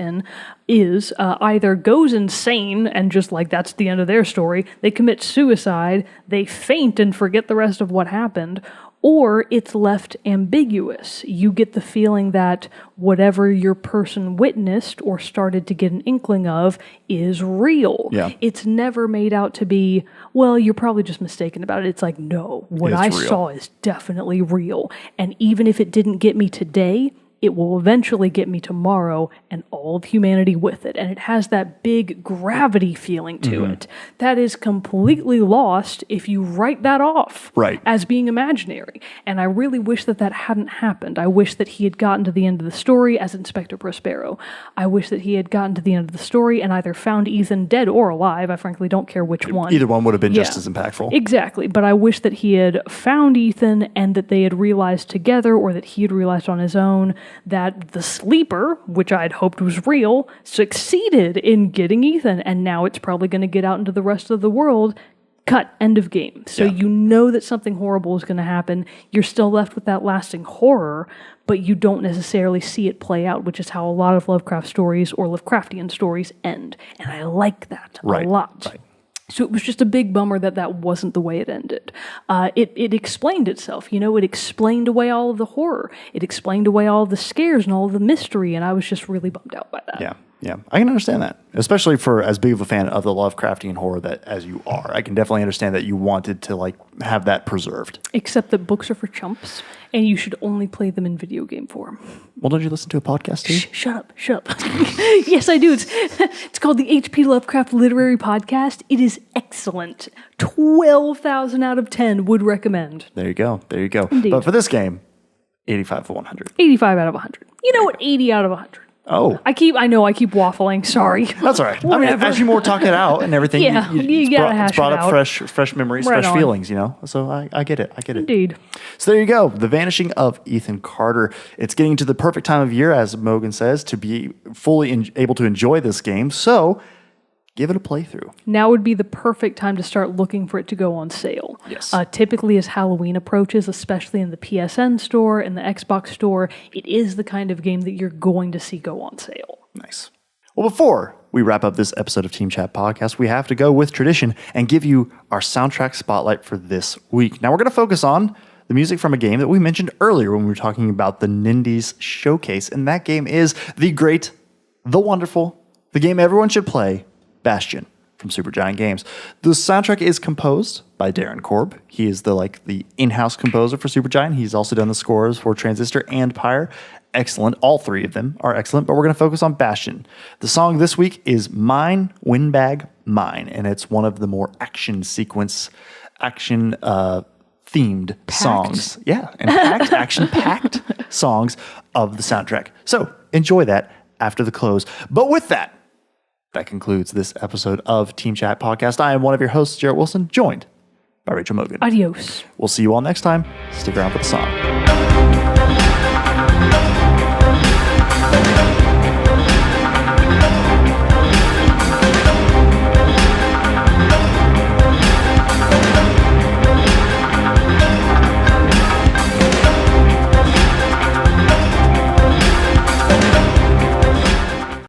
is either goes insane and just like that's the end of their story, they commit suicide, they faint and forget the rest of what happened, or it's left ambiguous. You get the feeling that whatever your person witnessed or started to get an inkling of is real. Yeah. It's never made out to be, well, you're probably just mistaken about it. It's like, no, what I saw is definitely real. And even if it didn't get me today, it will eventually get me tomorrow and all of humanity with it. And it has that big gravity feeling to it that is completely lost if you write that off as being imaginary. And I really wish that hadn't happened. I wish that he had gotten to the end of the story as Inspector Prospero. I wish that he had gotten to the end of the story and either found Ethan dead or alive. I frankly don't care which one. Either one would have been just as impactful. Exactly. But I wish that he had found Ethan and that they had realized together, or that he had realized on his own, that the sleeper, which I had hoped was real, succeeded in getting Ethan, and now it's probably going to get out into the rest of the world. Cut. End of game. So you know that something horrible is going to happen. You're still left with that lasting horror, but you don't necessarily see it play out, which is how a lot of Lovecraft stories or Lovecraftian stories end. And I like that a lot. Right. So it was just a big bummer that wasn't the way it ended. It explained itself, it explained away all of the horror. It explained away all of the scares and all of the mystery, and I was just really bummed out by that. Yeah. Yeah, I can understand that, especially for as big of a fan of the Lovecraftian horror that as you are. I can definitely understand that you wanted to like have that preserved. Except that books are for chumps, and you should only play them in video game form. Well, don't you listen to a podcast too? Shut up. Yes, I do. It's called the H.P. Lovecraft Literary Podcast. It is excellent. 12,000 out of 10 would recommend. There you go. Indeed. But for this game, 85 of 100. 85 out of 100. You know what? 80 out of 100. Oh. I keep waffling. Sorry. That's all right. I mean, as you more talk it out and everything, Yeah, you gotta hash it's brought it up out. fresh memories, Right fresh on. feelings, you know? So I get it. Indeed. So there you go. The Vanishing of Ethan Carter. It's getting to the perfect time of year, as Mogan says, to be fully able to enjoy this game. So give it a playthrough. Now would be the perfect time to start looking for it to go on sale. Yes. Typically, as Halloween approaches, especially in the PSN store and the Xbox store, it is the kind of game that you're going to see go on sale. Nice. Well, before we wrap up this episode of Team Chat Podcast, we have to go with tradition and give you our soundtrack spotlight for this week. Now, we're going to focus on the music from a game that we mentioned earlier when we were talking about the Nindies Showcase, and that game is the great, the wonderful, the game everyone should play, Bastion from Supergiant Games. The soundtrack is composed by Darren Korb. He is the in-house composer for Supergiant. He's also done the scores for Transistor and Pyre. Excellent. All three of them are excellent, but we're going to focus on Bastion. The song this week is Mine, Windbag, Mine, and it's one of the more action-themed songs. Yeah, and action-packed songs of the soundtrack. So enjoy that after the close. But with that concludes this episode of Team Chat Podcast. I am one of your hosts, Jerrett Wilson, joined by Rachel Mogan. Adios. We'll see you all next time. Stick around for the song.